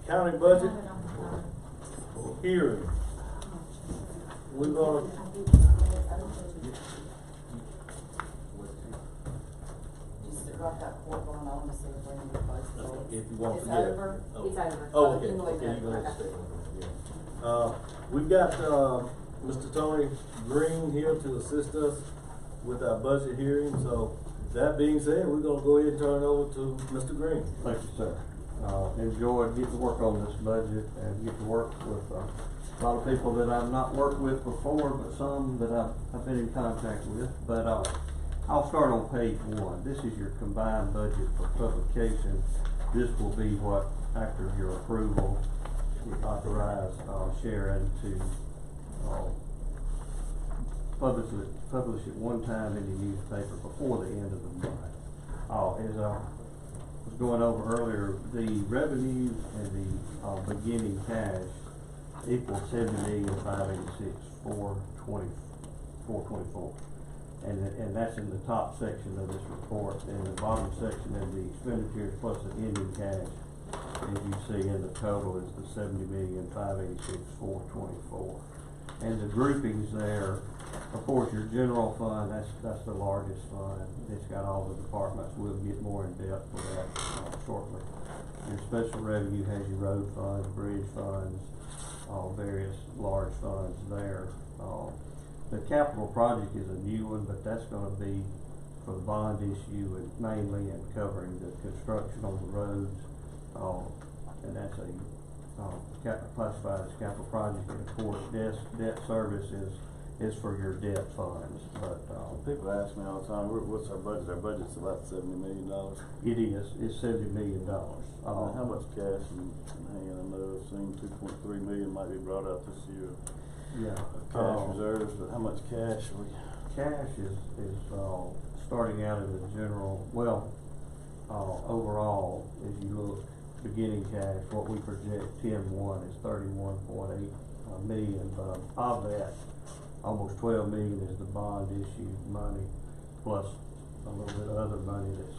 county budget hearing. We're gonna, Just got that court going on to see if we need to close the doors. if you want to It's forget. over. Oh. It's over. Oh, okay, You can leave okay, it. you go ahead and Okay. stay. Yeah. We've got, Mr. Tony Green here to assist us with our budget hearing, so that being said, we're gonna go ahead and turn it over to Mr. Green. Thank you, sir. Enjoyed getting to work on this budget and get to work with a lot of people that I've not worked with before, but some that I've been in contact with. But I'll start on page 1. This is your combined budget for publication. This will be what, after your approval, we authorize Sharon to publish it one time in the newspaper before the end of the month. As I was going over earlier, the revenues and the beginning cash equals $70,586,424. And that's in the top section of this report. In the bottom section of the expenditures plus the ending cash, as you see in the total, is the $70,586,424. And the groupings there, of course, your general fund, that's the largest fund. It's got all the departments. We'll get more in depth with that shortly. Your special revenue has your road funds, bridge funds, various large funds there. The capital project is a new one, but that's gonna be for the bond issue and mainly in covering the construction on the roads. And that's classified as capital project, and of course, debt service is for your debt funds, but, People ask me all the time, what's our budget? Our budget's about $70 million. it's $70 million. How much cash in hand? I know I've seen 2.3 million might be brought out this year. Yeah. Cash reserves, but how much cash are we? Cash is starting out in the general, overall, as you look, beginning cash, what we project 10-1 is 31.8 million, but of that, almost 12 million is the bond issue money, plus a little bit of other money that's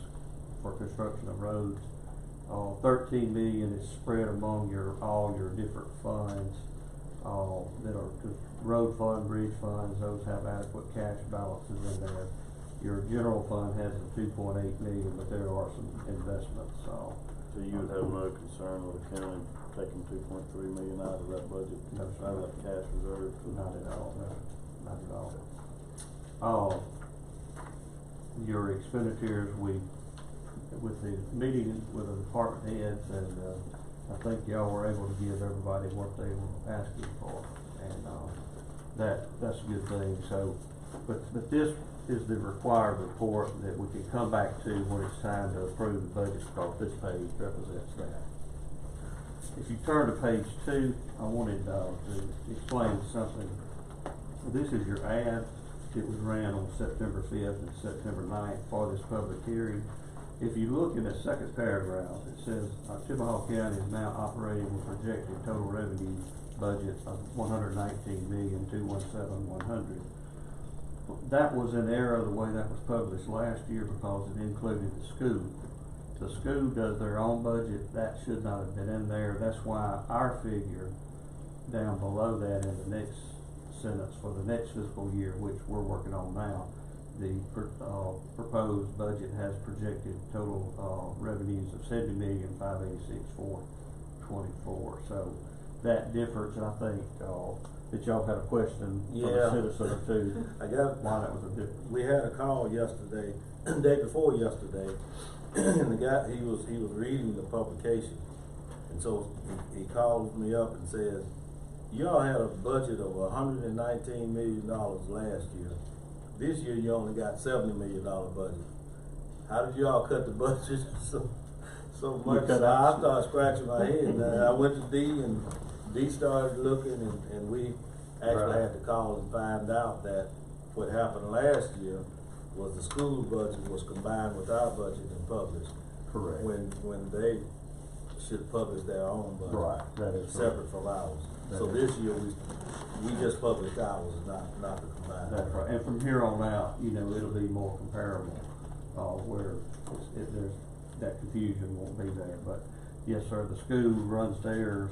for construction of roads. 13 million is spread among all your different funds, that are road fund, bridge funds, those have adequate cash balances in there. Your general fund has the 2.8 million, but there are some investments, So you would have no concern with the county taking 2.3 million out of that budget? No, sir. Out of that cash reserve? not at all, no, not at all. Your expenditures, with the meeting with the department heads, and I think y'all were able to give everybody what they were asking for, and that's a good thing. So, but this is the required report that we can come back to when it's time to approve the budget, because this page represents that. If you turn to page 2, I wanted to explain something. This is your ad. It was ran on September 5th and September 9th for this public hearing. If you look in the second paragraph, it says, Chippewa County is now operating with projected total revenue budget of $119,217,100. That was an error the way that was published last year, because it included the school. The school does their own budget. That should not have been in there. That's why our figure down below that in the next sentence for the next fiscal year, which we're working on now, the proposed budget has projected total revenues of $70,586,424. So that difference, I think, that y'all had a question from Yeah. the citizen too. I got, Why that was a difference. we had a call yesterday, day before yesterday, and the guy, he was reading the publication. And so he called me up and said, y'all had a budget of $119 million last year. This year you only got $70 million budget. How did y'all cut the budget so much? cut So out- I started scratching my head, and I went to D, and D started looking, and we actually Right. had to call and find out that what happened last year was the school budget was combined with our budget and published. Correct. When they should publish their own budget. Right, that is separate from ours. That So is- this year, we just published ours, not the combined. That's right, and from here on out, it'll be more comparable, where there's, that confusion won't be there, but Yes, sir, the school runs theirs,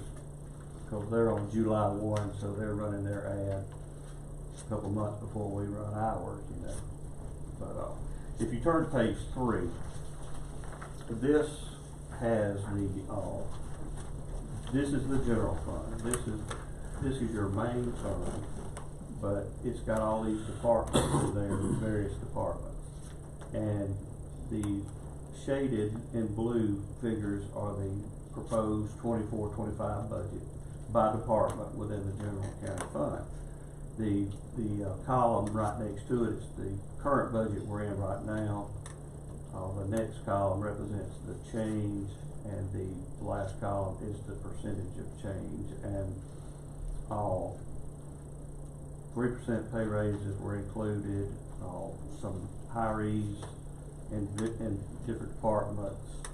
cause they're on July 1, so they're running their ad a couple months before we run ours, you know. But, if you turn to page 3, this has this is the general fund, this is your main fund, but it's got all these departments in there, various departments. And the shaded in blue figures are the proposed 24-25 budget by department within the general county fund. The column right next to it is the current budget we're in right now. The next column represents the change, and the last column is the percentage of change. And 3% pay raises were included, some hires in different departments,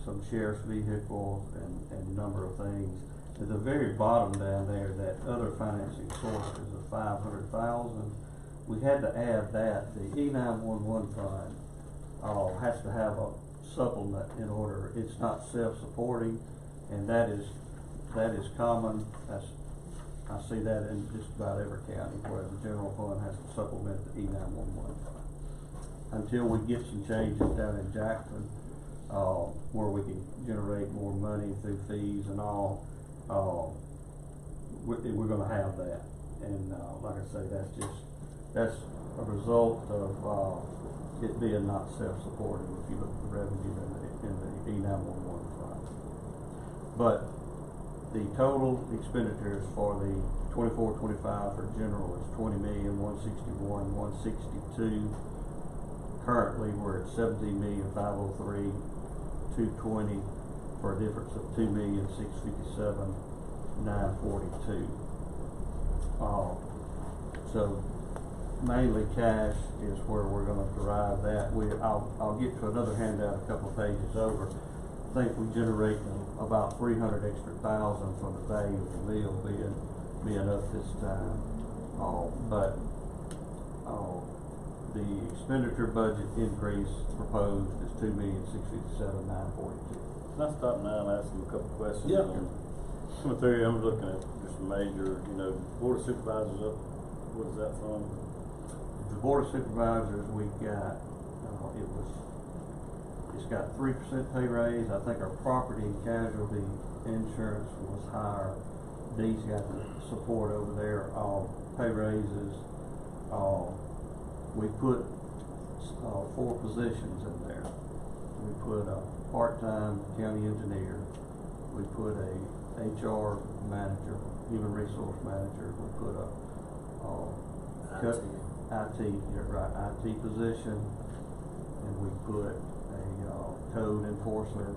some sheriff's vehicles, and a number of things. At the very bottom down there, that other financing sources of $500,000, we had to add that. The E911 fund has to have a supplement in order. It's not self-supporting, and that is common. I see that in just about every county where the general fund has to supplement the E911 fund. Until we get some changes down in Jackson, where we can generate more money through fees and all, we're gonna have that. And, like I say, that's a result of, it being not self-supporting if you look at the revenue in the E911 fund. But the total expenditures for the 24-25 for general is $20,161,162. Currently, we're at $17,503,220 for a difference of $2,657,942. So mainly cash is where we're going to derive that. I'll get to another handout a couple of pages over. I think we generate about $300,000 extra from the value of the meal being up this time. But the expenditure budget increase proposed is $2,657,942. Can I stop now and ask them a couple of questions? Yeah. Coming through here, I'm looking at just major, Board of Supervisors up, what is that from? The Board of Supervisors, we got, it's got 3% pay raise. I think our property and casualty insurance was higher. Dee's got the support over there, pay raises. We put 4 positions in there. We put a part-time county engineer. We put a HR manager, human resource manager. We put a IT position, and we put a code enforcer.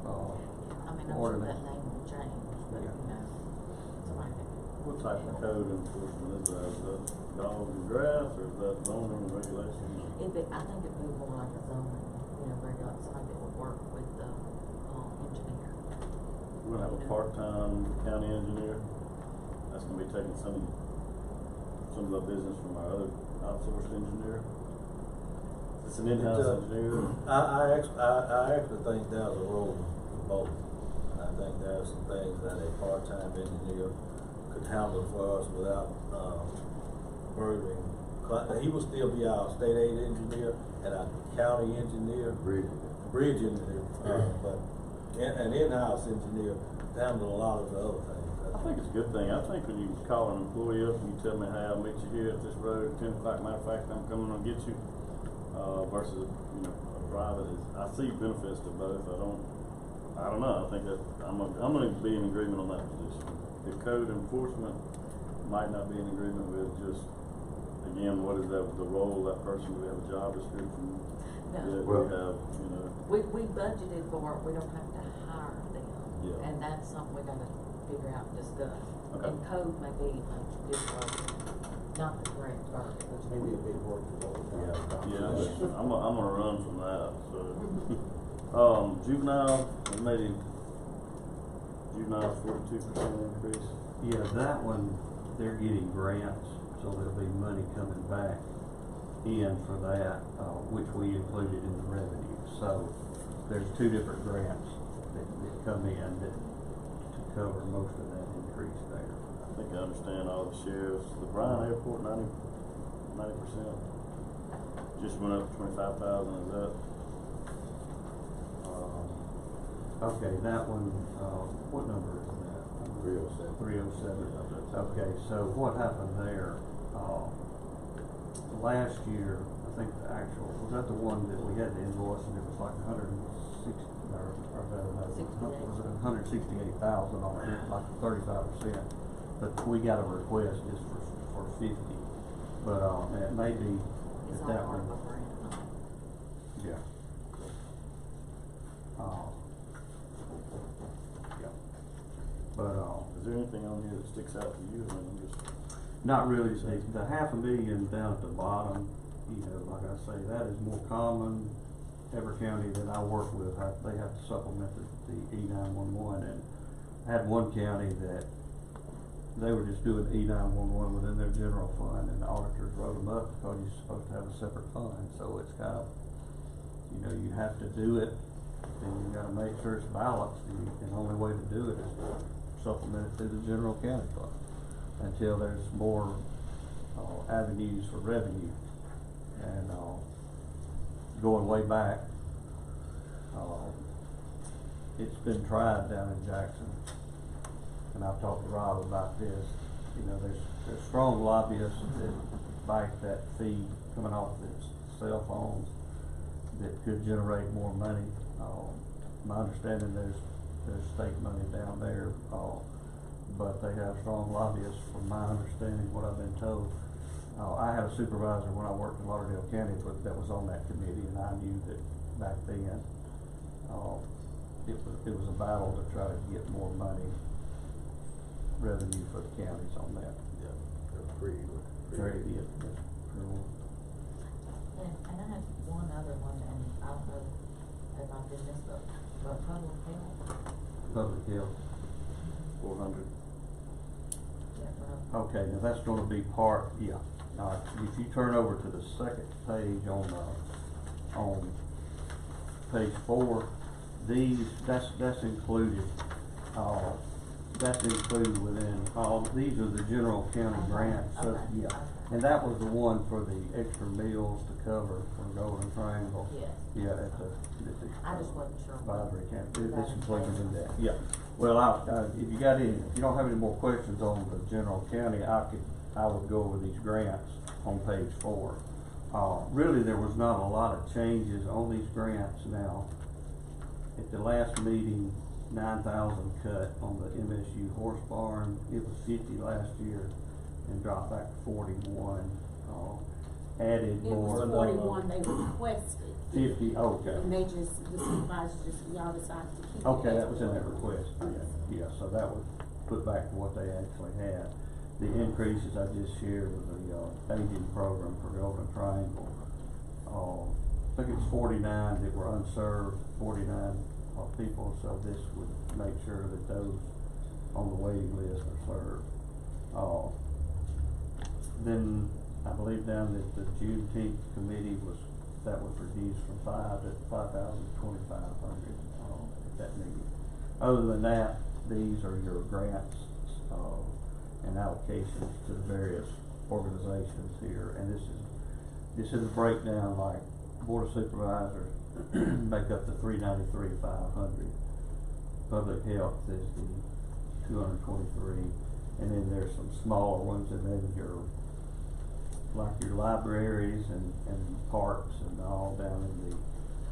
I'm sure that name will change, but it's like it. What type of code enforcement is that? Is that dogs and grass, or is that zoning and regulations? I think it'd be more like a zoning, regular, somebody that would work with the engineer. We're gonna have a part-time county engineer. That's gonna be taking some of the business from our other outsourced engineer. It's an in-house engineer. I actually think there's a role for both. And I think there are some things that a part-time engineer could handle for us without burdening. He will still be our state aid engineer and our county engineer. Bridge engineer. But an in-house engineer to handle a lot of the other things. I think it's a good thing. I think when you call an employee up and you tell me, hey, I'll meet you here at this road at 10 o'clock, matter of fact, I'm coming to get you, versus, a private I see benefits to both. I don't know. I think that I'm going to be in agreement on that position. The code enforcement might not be in agreement with just, again, what is that, the role of that person? Do we have a job description? No. That Well, we have, We budgeted for it, we don't have to hire them. Yeah. And that's something we gotta figure out and discuss. Okay. And code may be this word, not the correct word. Maybe a big word for both. Yeah, I'm gonna run from that, so. Juvenile, maybe juvenile's 42% increase. Yeah, that one, they're getting grants, so there'll be money coming back in for that, which we included in the revenue. So there's 2 different grants that come in that, to cover most of that increase there. I think I understand all the sheriffs, the Bryan Airport, 90%. Just went up 25,000, is that? Okay, that one, what number is that? 307. 307. Okay, so what happened there, last year, I think the actual, was that the one that we had the invoice and it was like 160, or that another? 68. Was it 168,000 on it, like 35%? But we got a request just for 50, but, it may be It's if all that part one. of my brand. Yeah. Yeah. But, Is there anything on here that sticks out to you? I mean, I'm just, not really, the $500,000 down at the bottom, you know, like I say, that is more common. Every county that I work with, they have to supplement the E911, and I had one county that they were just doing E911 within their general fund, and the auditors wrote them up because you're supposed to have a separate fund, so it's kind of, you know, you have to do it, and you gotta make sure it's balanced, and the only way to do it is to supplement it through the general county fund until there's more, avenues for revenue. And, going way back, it's been tried down in Jackson, and I've talked to Rob about this. You know, there's strong lobbyists that fight that fee coming off the cell phones that could generate more money. My understanding there's state money down there, but they have strong lobbyists, from my understanding, what I've been told. I had a supervisor when I worked in Lauderdale County, but that was on that committee, and I knew that back then, it was a battle to try to get more money, revenue for the counties on that. Yeah, they're pretty. Very good. And I have one other one, and I don't know if I did this, but public health. Public health. 400. Yeah, Okay, now that's gonna be part, yeah. If you turn over to the second page on page 4, that's included, within, these are the general county grants, so, Okay. yeah. And that was the one for the extra meals to cover for Golden Triangle. Yes. Yeah, at the. I just wasn't sure. Advisory camp, it's included in that, yeah. Well, if you don't have any more questions on the general county, I would go over these grants on page 4. Really, there was not a lot of changes on these grants now. At the last meeting, 9,000 cut on the MSU horse barn. It was 50 last year and dropped back to 41. Added It more. was 41 they requested, 50, okay. and they just, the supervisors just, y'all decided to keep it. Okay, that as was in that was. request. Yeah, so that was put back to what they actually had. The increases I just shared with the aging program for Golden Triangle. I think it's 49 that were unserved, 49 people, so this would make sure that those on the waiting list are served. Then I believe down that the Juneteenth committee was reduced from 5,000 to 2,500 at that meeting. Other than that, these are your grants and allocations to the various organizations here, and this is a breakdown. Like Board of Supervisors make up the 393,500. Public Health is the 223, and then there's some smaller ones, and then your libraries and parks and all down in the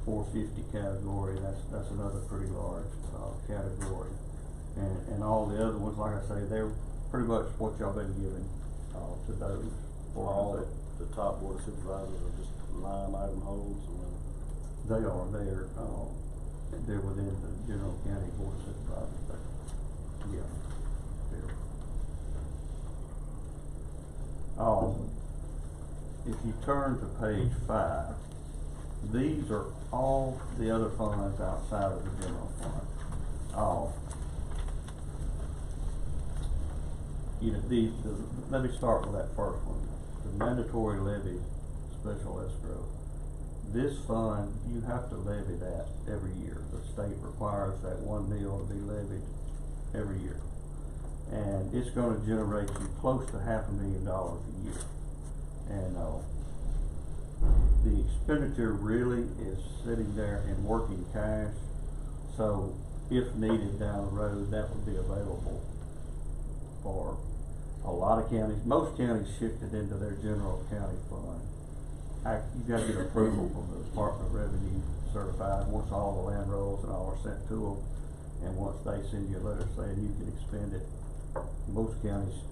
450 category. That's another pretty large category, and all the other ones, like I say, they're pretty much what y'all been giving to those. All the top board of supervisors are just line item holds, and then They're within the general county board of supervisors, but, yeah. If you turn to page 5, these are all the other funds outside of the general fund. Let me start with that first one, the mandatory levy special escrow. this fund, you have to levy that every year. The state requires that 1 mil to be levied every year. And it's gonna generate you close to $500,000 a year. And, the expenditure really is sitting there in working cash, so if needed down the road, that would be available for a lot of counties. Most counties shift it into their general county fund. You gotta get approval from the Department of Revenue certified, once all the land rolls and all are sent to them, and once they send you a letter saying you can expend it. Most counties,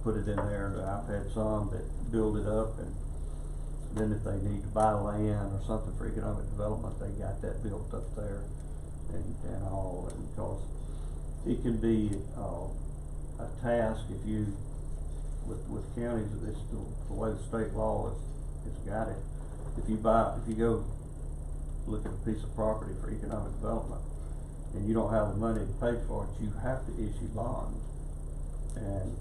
put it in there. I've had some that build it up, and then if they need to buy land or something for economic development, they got that built up there and all, and because it can be, a task if you, with counties, it's the way the state law is got it. If you go look at a piece of property for economic development, and you don't have the money to pay for it, you have to issue bonds. And,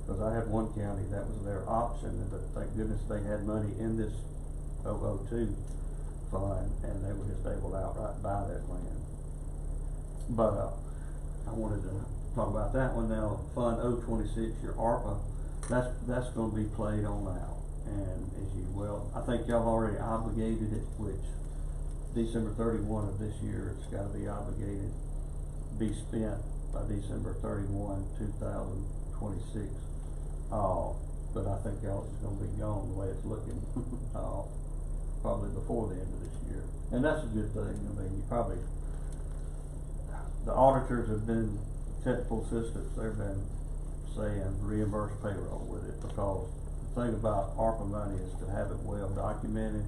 cause I had one county, that was their option, but thank goodness they had money in this 002 fund, and they were just able to outright buy that land. But, I wanted to talk about that one now. Fund 026, your ARPA, that's gonna be played on now. And as you well, I think y'all already obligated it, which December 31 of this year, it's gotta be obligated, be spent by December 31, 2026. But I think y'all is gonna be gone the way it's looking, probably before the end of this year. And that's a good thing. I mean, the auditors have been, technical assistants, they've been saying reimburse payroll with it, because the thing about ARPA money is to have it well documented,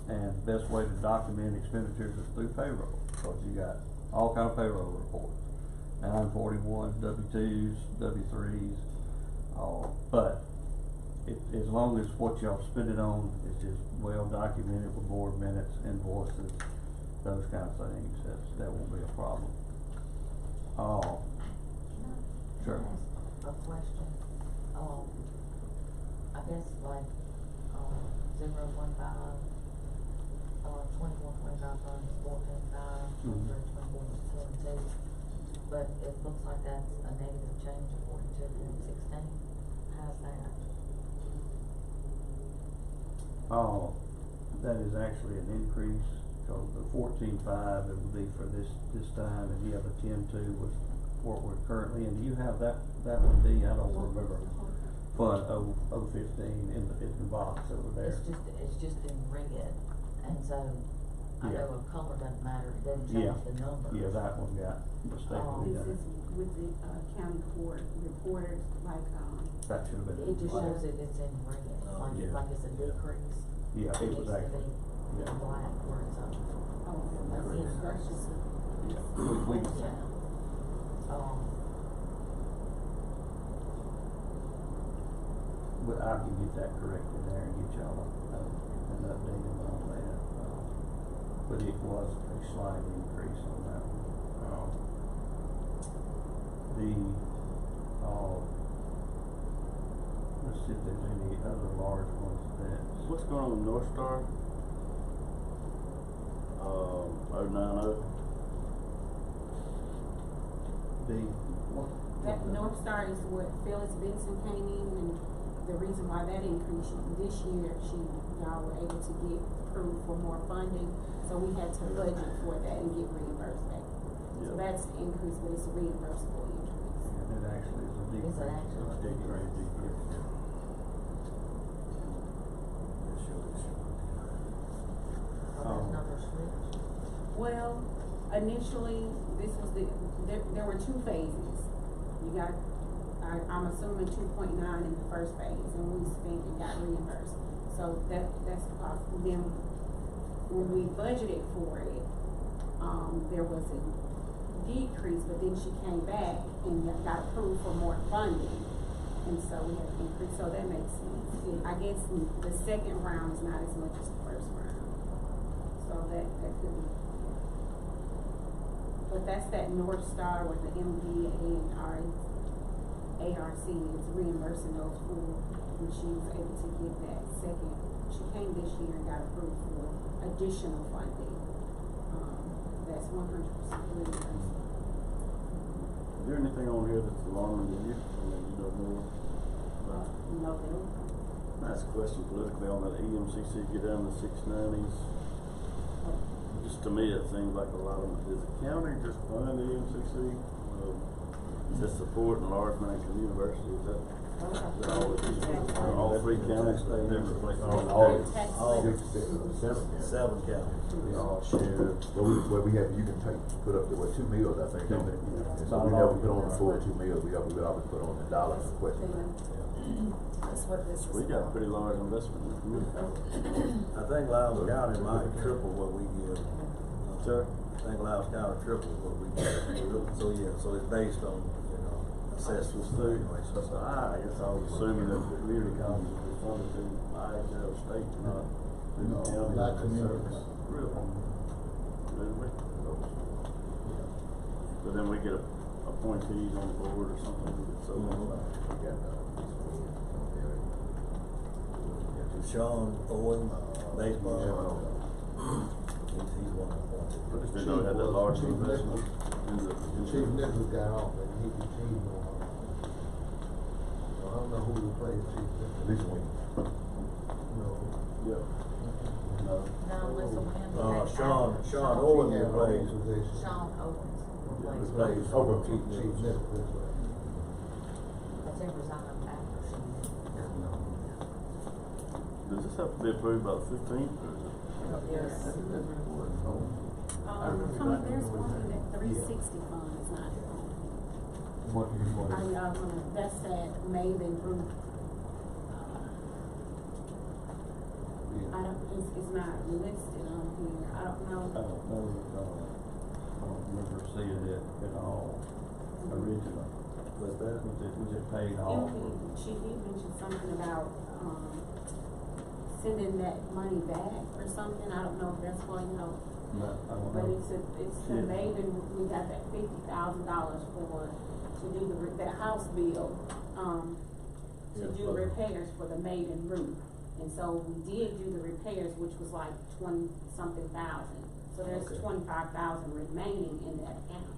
and the best way to document expenditures is through payroll, because you got all kind of payroll reports, 941s, W-2s, W-3s, but as long as what y'all spend it on is just well documented with board minutes, invoices, those kind of things, that won't be a problem. Sure. Can I ask a question? I guess like, 015, 21, 25 funds, 14, 5, 23, 24, 22. But it looks like that's a negative change of 42 and 16. How's that? That is actually an increase, because the 14.5, it would be for this time, and you have a 10.2 was what we're currently in. Do you have that one, D? I don't remember. Fund 015 in the box over there. It's just in red, and so I Yeah. know a color doesn't matter, it doesn't Yeah. change the number. Yeah, that one got mistakenly This done. is with the, county court reporters, like, That should have been. It just black. shows that it's in red, Yeah. like it's a decrease. Yeah, it was actually, In yeah. black where it's a, that's just, We can say. But I can get that corrected there and get y'all an update on that. But it was a slight increase on that one. Let's see if there's any other large ones that. What's going on with North Star? 090? that North Star is what Phyllis Benson came in, and the reason why that increased, this year, y'all were able to get approved for more funding, so we had to budget for that and get reimbursed back. So Yeah. that's the increase, but it's a reimbursable increase. And it actually is a decrease. Is it actually a decrease? Those numbers switched. Well, initially, this was there were two phases. You got, I'm assuming 2.9 in the first phase, and we spent and got reimbursed. So that's possible. Then, when we budgeted for it, there was a decrease, but then she came back and got approved for more funding. And so we had an increase, so that makes sense. I guess the second round is not as much as the first round. So that could be. But that's that North Star with the MDA and ARC is reimbursing those for when she was able to get that second she came this year and got approved for additional funding. That's 100% reimbursed. Is there anything on here that's alarming to you, and that you don't know about? No, they don't. That's a question politically on that EMCC get down to 690s. Just to me, it seems like a lot of, does the county just fund the EMCC? Is this support enlargement at the university, is that all three counties, they reflect All Tax Seven counties. they all share? Well, we have, you can put up to, 2 meals, I think, don't it? And so we never put on the full 2 meals, we always put on the dollar question. That's what this is. We got a pretty large investment in the community. I think Lowndes County might triple what we give. Sir? I think Lowndes County triple what we give. So, yeah, so it's based on, assessments. Anyway, so So I guess I was assuming that the community colleges were funded through IHL state, not through the county. not community. Really? Really? But then we get appointees on the board or something, so. Sean Owen, baseball. He's one of the ones. But they know had that large Chief investment Nichols. in the. Chief Nichols got off, and he on. I don't know who replaced Chief Nichols. At least one. No. Yeah. No. No, Melissa Wynn. Sean Owen replaced. Sean Owens. Replaced. Chief Nichols. But they resigned after she. Does this have to be approved by the 15th, or is it? Yes. There's one in that 360 fund is not. What is? That's that Maven group. I don't, it's not listed on here, I don't know. I don't know, I don't remember seeing it at all originally. Was that? Was it paid off? She did mention something about, sending that money back or something, I don't know if that's going to help. But I don't But know. it's a Yeah. Maven, we got that $50,000 to do that house bill, to Yeah, do but- repairs for the Maven roof. And so we did do the repairs, which was like 20-something thousand, so there's Okay. 25,000 remaining in that account.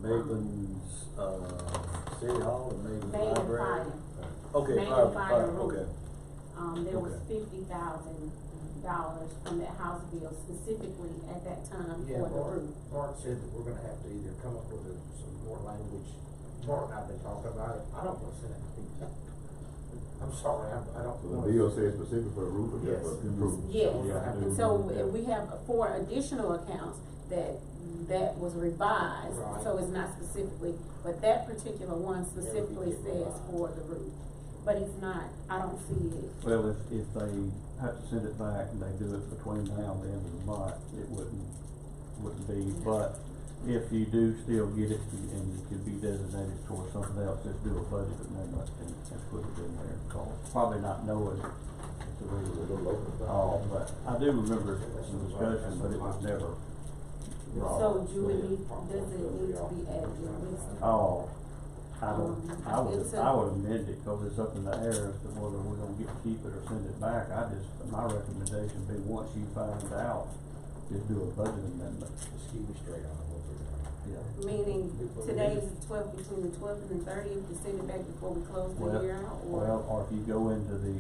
Maven's, City Hall or Maven's Maven Library? Fire. Okay, Maven fire, Fire okay. roof. There was Okay. $50,000 from that house bill specifically at that time Yeah, for the roof. Mark said that we're gonna have to either come up with some more language. Mark and I have been talking about it. I don't wanna send it to people. I'm sorry, I don't. So the bill says specific for the roof or just Yes. for improvement? Yes, Yeah, I do so remember that. we have 4 additional accounts that was revised, Right. so it's not specifically, but that particular one specifically get says revised. for the roof. But it's not, I don't see it. Well, if they have to send it back and they do it between now and the end of the month, it wouldn't be, but if you do still get it and it could be designated towards something else, just do a budget amendment and put it in there, probably not knowing it's a real, but I do remember some discussion, but it was never brought. So do we need, does it need to be added to the list? Oh, I It's a- would amend it, cause it's up in the air as to whether we're gonna get to keep it or send it back. My recommendation would be, once you find out, just do a budget amendment. Just keep me straight on what we're doing. Yeah. Meaning today's between the 12th and the 30th, to send it back before we close the year out, or? Well, or if you go into the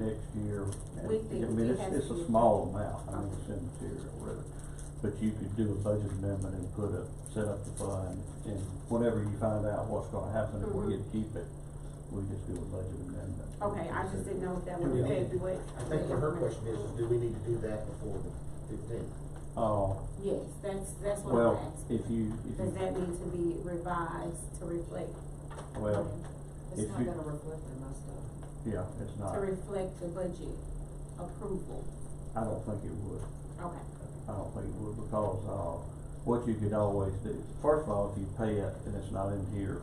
next year, and, We think I mean, it has it's to a be- small amount, I mean, it's immaterial, really. But you could do a budget amendment and set up the fund, and whenever you find out what's gonna happen, if we Mhm. get to keep it, we just do a budget amendment. Okay, I just didn't know if that Do would we need affect to- what. I think what her question is do we need to do that before the 15th? Yes, that's what Well, I'm asking. Does that need to be revised to reflect? well, It's if not you, gonna reflect in my stuff. yeah, it's not, To reflect the budget approval, I don't think it would. okay. I don't think it would, because, what you could always do, first of all, if you pay it and it's not in here,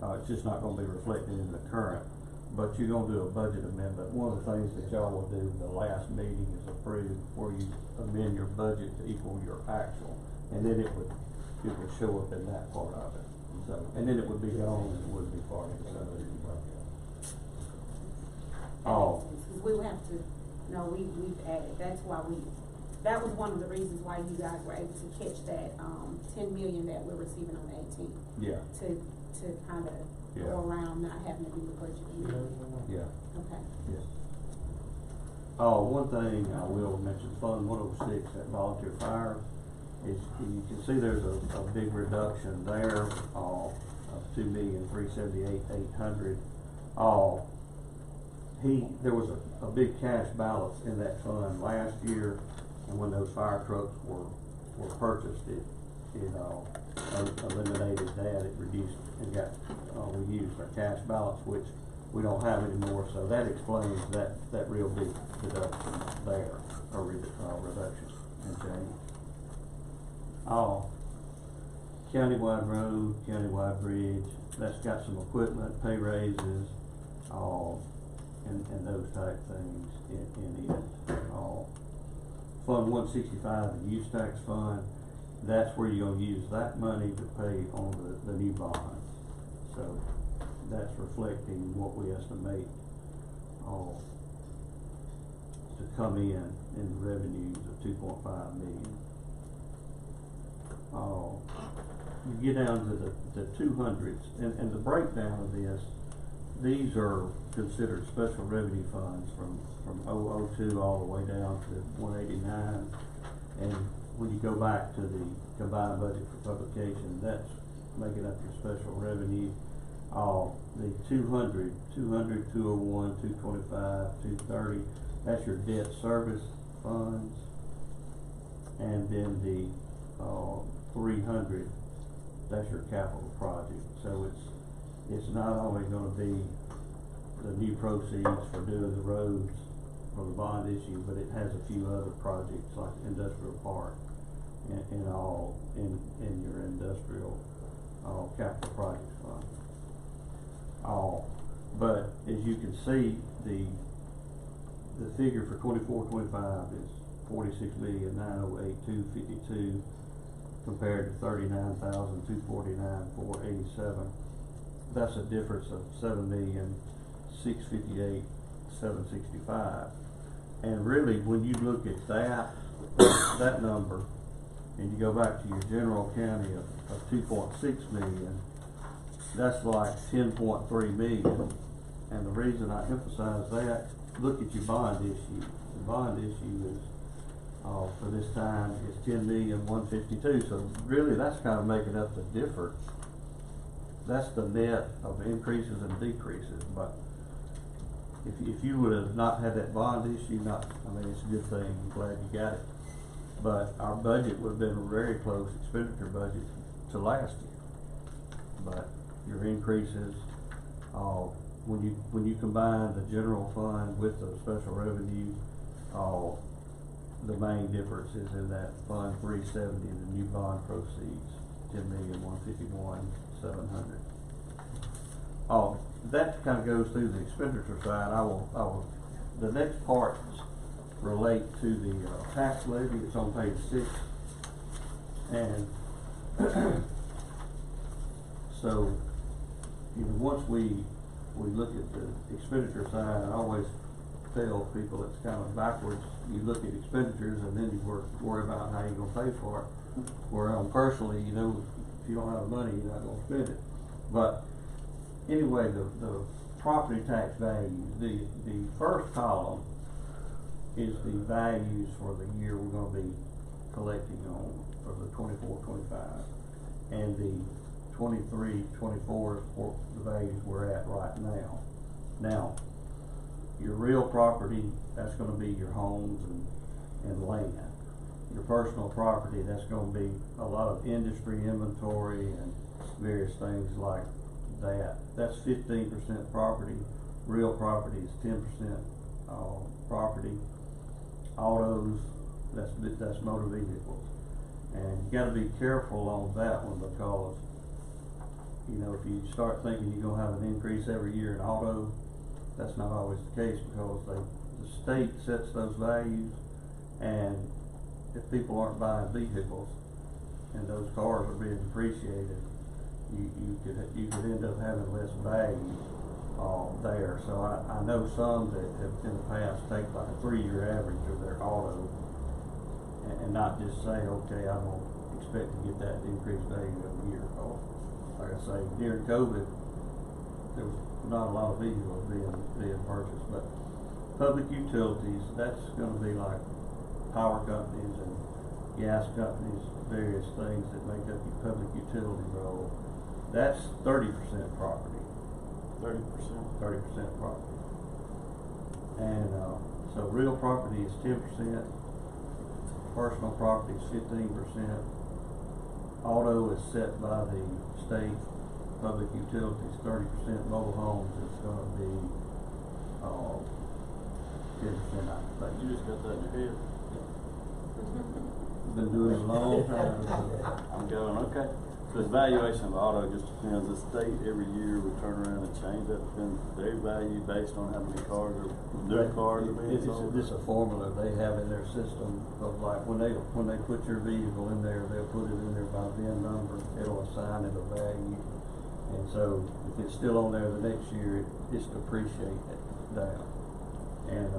it's just not gonna be reflected in the current, but you're gonna do a budget amendment. One of the things that y'all will do in the last meeting is approve where you amend your budget to equal your actual, and then it would show up in that part of it. So, and then it would be gone and it wouldn't be part of it, so. That makes sense, 'cause we would have to No, we've added, that's why that was one of the reasons why you guys were able to catch that, 10 million that we're receiving on the 18th. Yeah, To kinda Yeah. go around not having to do the budget. yeah, Okay. yes. Oh, one thing I will mention, Fund 106, that volunteer fire, is, you can see there's a big reduction there, of 2,378,800. There was a big cash balance in that fund last year, and when those fire trucks were purchased, it eliminated that, it reduced and got, we used our cash balance, which we don't have anymore, so that explains that real big deduction there, or reduction in change. Countywide road, countywide bridge, that's got some equipment, pay raises, and those type things in it. Fund 165, the use tax fund, that's where you're gonna use that money to pay on the new bonds. So that's reflecting what we estimate to come in revenues of 2.5 million. You get down to the 200s, and the breakdown of this, these are considered special revenue funds from 002 all the way down to 189. And when you go back to the combined budget for publication, that's making up your special revenue. The 200, 201, 225, 230, that's your debt service funds. And then the 300, that's your capital project. So it's not only gonna be the new proceeds for doing the roads for the bond issue, but it has a few other projects like industrial park and all in your industrial capital projects fund. But as you can see, the figure for 24-25 is 46,908,252 compared to 39,249,487. That's a difference of 7,658,765. And really, when you look at that number, and you go back to your general county of 2.6 million, that's like 10.3 million. And the reason I emphasize that, look at your bond issue. The bond issue is, for this time, is 10,152,000. So really, that's kind of making up the difference. That's the net of increases and decreases. But if you would have not had that bond issue, it's a good thing. I'm glad you got it. But our budget would have been a very close expenditure budget to last year. But your increases, when you combine the general fund with the special revenue, the main difference is in that fund 370, the new bond proceeds, 10,151,700. That kind of goes through the expenditure side. The next parts relate to the tax levy. It's on page 6, and so once we look at the expenditure side, I always tell people it's kind of backwards. You look at expenditures and then you worry about how you're going to pay for it. Where personally, if you don't have money, you're not going to spend it. But anyway, the property tax values, the first column is the values for the year we're going to be collecting on for the 24-25, and the 23-24 for the values we're at right now. Now, your real property, that's going to be your homes and land. Your personal property, that's going to be a lot of industry inventory and various things like that. That's 15% property. Real property is 10% property. Autos, that's motor vehicles. And you got to be careful on that one, because if you start thinking you're going to have an increase every year in auto, that's not always the case, because the state sets those values, and if people aren't buying vehicles and those cars are being depreciated, you could end up having less value there, so I know some that have in the past take like a 3-year average of their auto and not just say, okay, I don't expect to get that increased value every year. Or, like I say, during COVID, there was not a lot of vehicles being purchased, but public utilities, that's gonna be like power companies and gas companies, various things that make up your public utility role. That's 30% property. 30%. 30% property. And, so real property is 10%, personal property is 15%, auto is set by the state, public utilities 30%, mobile homes is gonna be, 10%, I think. You just got that in your head. Been doing it a long time. I'm going, okay. So the valuation of auto just depends, the state every year will turn around and change that, depends, their value based on how many cars are, new cars are being sold. It's a formula they have in their system of like, when they put your vehicle in there, they'll put it in there by VIN number, it'll assign it a value. And so if it's still on there the next year, it's depreciated down. And,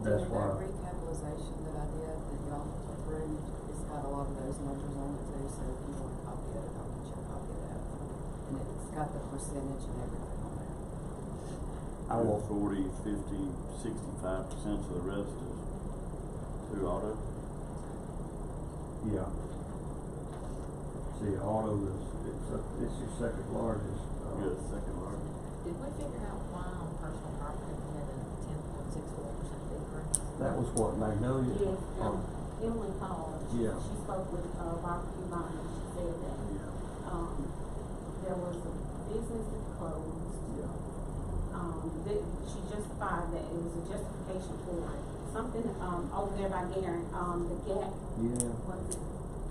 that's why. That recapitalization that I did, that y'all approved, it's got a lot of those numbers on it too, so if you want a copy of it, I'll get you a copy of that. And it's got the percentage and everything on there. I will 40, 50, 65% of the rest is through auto. Yeah. See, auto is, it's your second largest. Yeah, the second largest. Did we figure out why on personal property we had a 10.64% decrease? That was what, Magnolia? Yes, Oh, Emily called, Yeah. she spoke with, Barbara Cubana, and she said that, there was a business that closed. yeah. That she justified that it was a justification for it. Something, over there by Garen, the Gap, Yeah. what is it?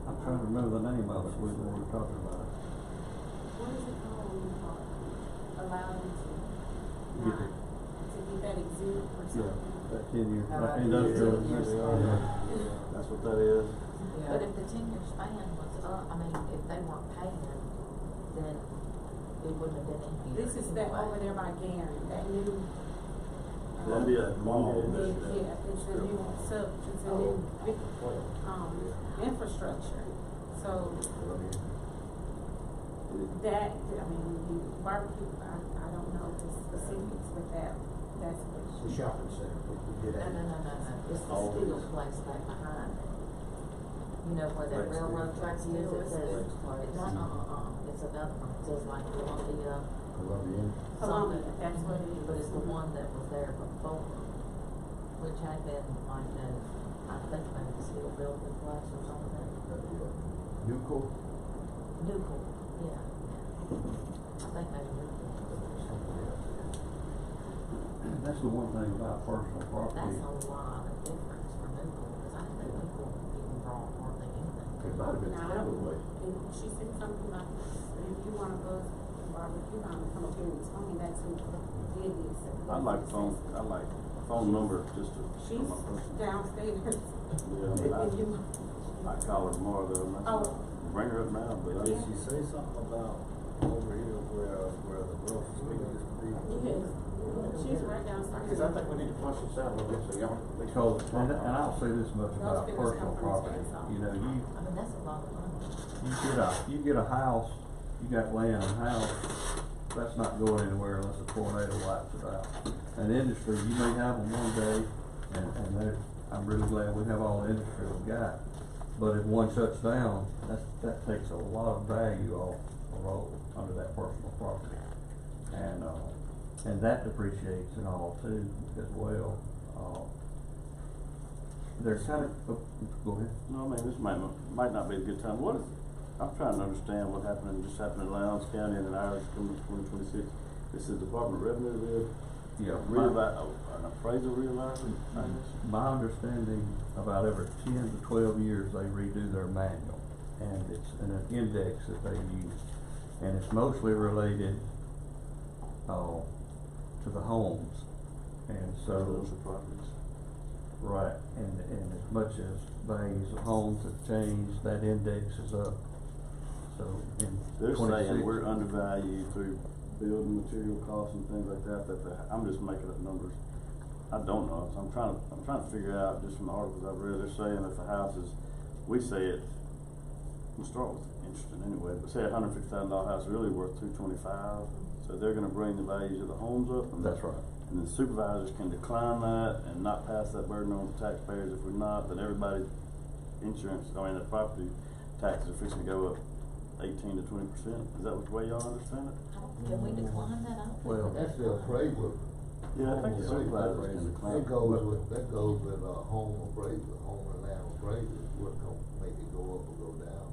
I'm trying to remember the name of it, we were talking about it. What is it called when you allow them to Get not, it. to get that exhibit or Yeah, something? that 10-year, Oh, that I industrial. see. Yeah. That's what that is. But if the 10-year span was up, I mean, if they weren't paying, then it wouldn't have been in here. This is that anyway. over there by Garen, that new. That'd be a mall. Yeah, it's a new it's a new, infrastructure, so that, I mean, the barbecue, I don't know the specifics, but that's what The she. shopping center, we did No, that. it's the steel place back behind it. You know where that Flex railroad steel. track is, it says, Flex it's, it's another one, it says like Columbia, Columbia. Columbia, that's what it is. but it's the one that was there before, which had been like a, I think maybe a steel building place or something. Newco? Newcold, yeah. I think maybe Newcold. That's the one thing about personal property. That's a lot of difference for Newcold, cause I think Newcold even brought more than anything. It might have been Now, Callaway. and she said something like, if you want to go, barbecue, come up here and explain that to me, did this. I'd like a phone number just to. She's for my person. downstairs. Yeah, If but you- I call her tomorrow though, and Oh. bring her up now, but Did she say something about over here where the grocery store used to be? Yes, she's right downstairs. Cause I think we need to flush this out a little bit, so y'all. Because, and I'll say this much about Those figures personal come from property, the state, so. you know, I mean, that's a lot of money. you get a house, you got land and a house, that's not going anywhere unless a tornado wipes it out. An industry, you may have them one day, and I'm really glad we have all the industry we've got. But if one shuts down, that takes a lot of value off the road under that personal property. And that depreciates and all too as well. There's kind of, go ahead. no, I mean, this might not be a good time. I'm trying to understand what just happened in Lowndes County and in ours coming to 2026. This is Department of Revenue, Yeah, an appraisal reevaluation? my understanding, about every 10 to 12 years, they redo their manual, and it's an index that they use, and it's mostly related, to the homes, and so, Residential properties. right, and as much as values of homes have changed, that index is up, so in They're saying 26 we're undervalued through building material costs and things like that, I'm just making up numbers. I don't know, so I'm trying to figure out, just from the articles I've read, they're saying if the house is, we say it, we'll start with interesting anyway, but say $150,000 house is really worth $225, so they're gonna bring the values of the homes up. And That's right. And the supervisors can decline that and not pass that burden on to taxpayers. If we're not, then everybody's insurance, the property taxes are fixing to go up 18 to 20%. Is that the way y'all understand it? Can we decline that? I don't think Well, we That's can. the appraisal. Yeah, I think the supervisors can decline. That goes with, home appraisal, home and land appraisal, is what gonna make it go up or go down.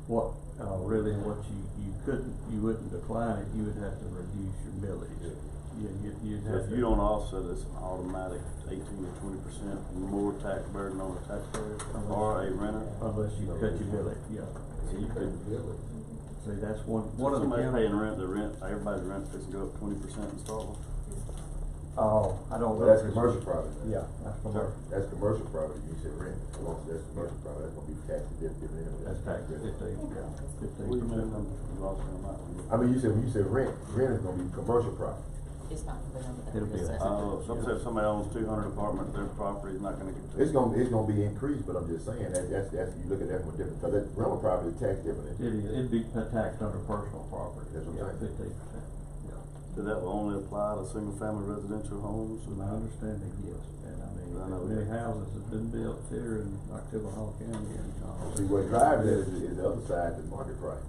What, really, what you wouldn't decline it, you would have to reduce your millage. You'd So have if to. you don't offset, it's an automatic 18 to 20% more tax burden on the taxpayer or a renter. Unless you cut your millage, yeah. So you could, See, that's one of the. somebody's county- paying rent, everybody's rent is to go up 20% in Starkville. Oh, I don't know. Well, that's if it's- commercial property. Yeah, that's commercial. That's commercial property, you said rent, as long as that's commercial property, that's gonna be taxed different anyway. That's tax 15, yeah, What do you mean, 15%. I'm lost on that one. I mean, when you said rent is gonna be commercial property. It's not gonna be under that. It'll be It's that. not. If somebody owns 200 apartments, their property is not gonna get. It's gonna be increased, but I'm just saying, that's, you look at that from a different, cause that rental property is taxed differently. It'd be taxed under personal property. That's what I'm saying. 15%, yeah. So that will only apply to single-family residential homes? To my understanding, yes, and I mean, I know many that. houses have been built here in October Hall County and. See, what drives that is the other side, the market price.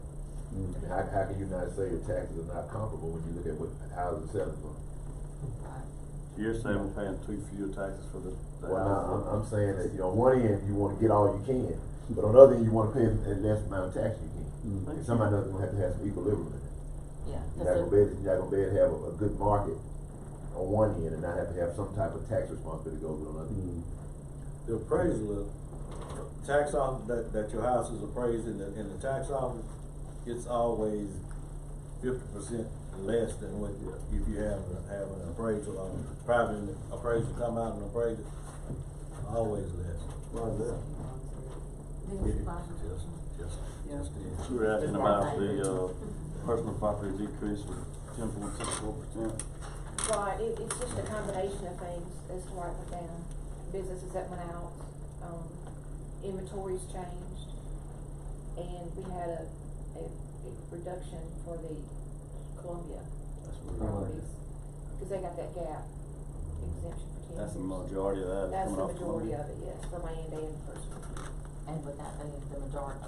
Mm. I mean, how can you not say the taxes are not comparable when you look at what houses are selling for? Right. You're saying we're paying too few taxes for the Well, house? I'm saying that, on one end, you wanna get all you can, but on the other end, you wanna pay a less amount of tax you can. Mm. And somebody doesn't have to have some equilibrium in it. Yeah. You're not gonna be able to have a good market on one end and not have to have some type of tax responsibility goes with on the other. Mm. The appraisal, tax office, that your house is appraised in the tax office, it's always 50% less than what, if you have an appraisal, private appraisal come out and appraise it, always less. Deal supervisor. Just We were asking about the, personal property decrease of 10.64%. Right, it's just a combination of things as to why it went down. Businesses that went out, inventories changed, and we had a reduction for the Columbia properties, cause they got that gap exemption for 10 years. That's the majority of that That's coming the off majority Columbia. of it, yes, for land and personal. And with that being the majority,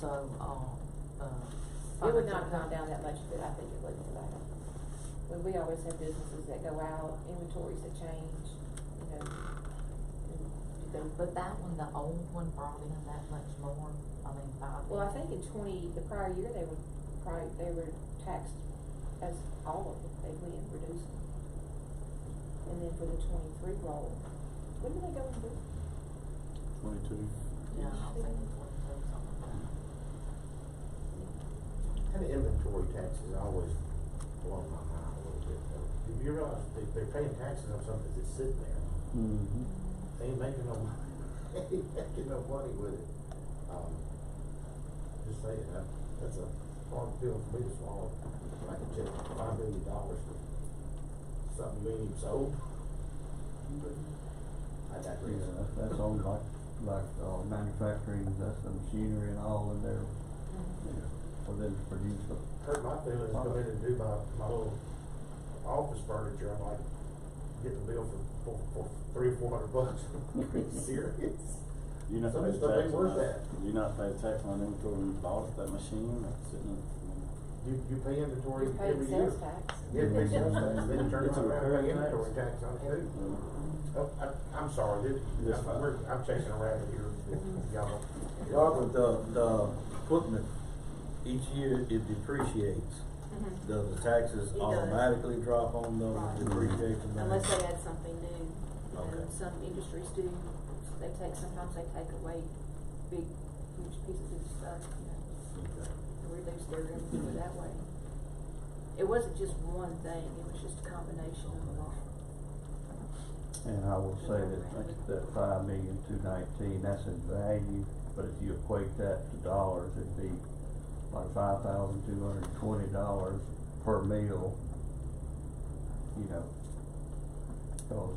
so, It would not have gone down that much, but I think it would for that. We always have businesses that go out, inventories that change, you know. But that one, the old one brought in that much more, I mean, 5. Well, I think in the prior year, they were taxed as all of it, they went reduced them. And then for the 23 roll, when did they go and do? 22. Yeah, I was thinking 22, something like that. And the inventory taxes always blow my mind a little bit though. Do you realize they're paying taxes on something that's sitting there? Mm-hmm. They ain't making no money, they ain't making no money with it. Just saying, that's a hard pill for me to swallow. I can check $5 billion for something you ain't even sold. But I digress. Yeah, that's on manufacturing, that's the machinery and all in there, you know, for them to produce them. Hurt my feelings, come in and do my little office furniture, I'm like, get the bill for $300-400. Are you serious? You not Some pay of the stuff tax ain't on worth that? that. You not pay tax on inventory when you bought that machine, that's sitting in? You pay inventory You pay every year. sales tax. Yeah, pay sales tax, then you turn It's a around and recurring pay tax. inventory tax on it too. Oh, I'm sorry, That's fine. I'm chasing a rabbit here, y'all. Robert, the equipment, each year it depreciates. Mhm. Does the taxes It does. automatically drop on those Right. depreciation? Unless they add something new, Okay. and some industries do, sometimes they take away big, huge pieces of stuff, you know, and reduce their revenue that way. It wasn't just one thing, it was just a combination of a lot. And I will say that 5,219,000, that's in value, but if you equate that to dollars, it'd be like $5,220 per meal, you know, cause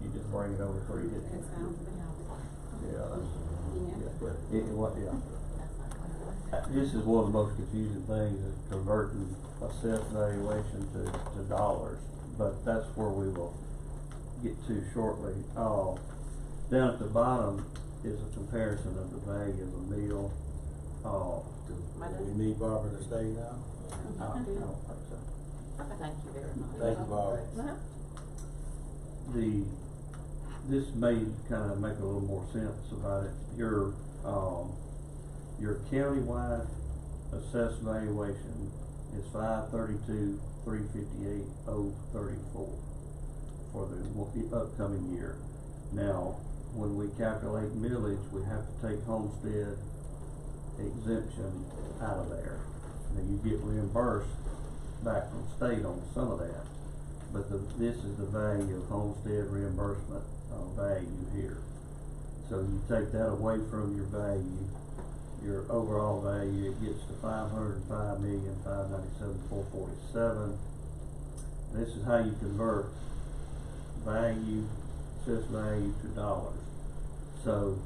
you just bring it over where you get. That sounds good. Yeah, that's, Yeah. yeah. This is one of the most confusing things, is converting assessed valuation to dollars, but that's where we will get to shortly. Down at the bottom is a comparison of the value of a meal. Do we need Barbara to stay now? I don't think so. Thank you very much. Thank you, Barbara. This may kind of make a little more sense about it. Your countywide assessed valuation is $532,358,034 for the upcoming year. Now, when we calculate millage, we have to take homestead exemption out of there. Now, you get reimbursed back from state on some of that, but this is the value of homestead reimbursement value here. So you take that away from your value, your overall value, it gets to $505,597,447. This is how you convert value, assessed value to dollars. So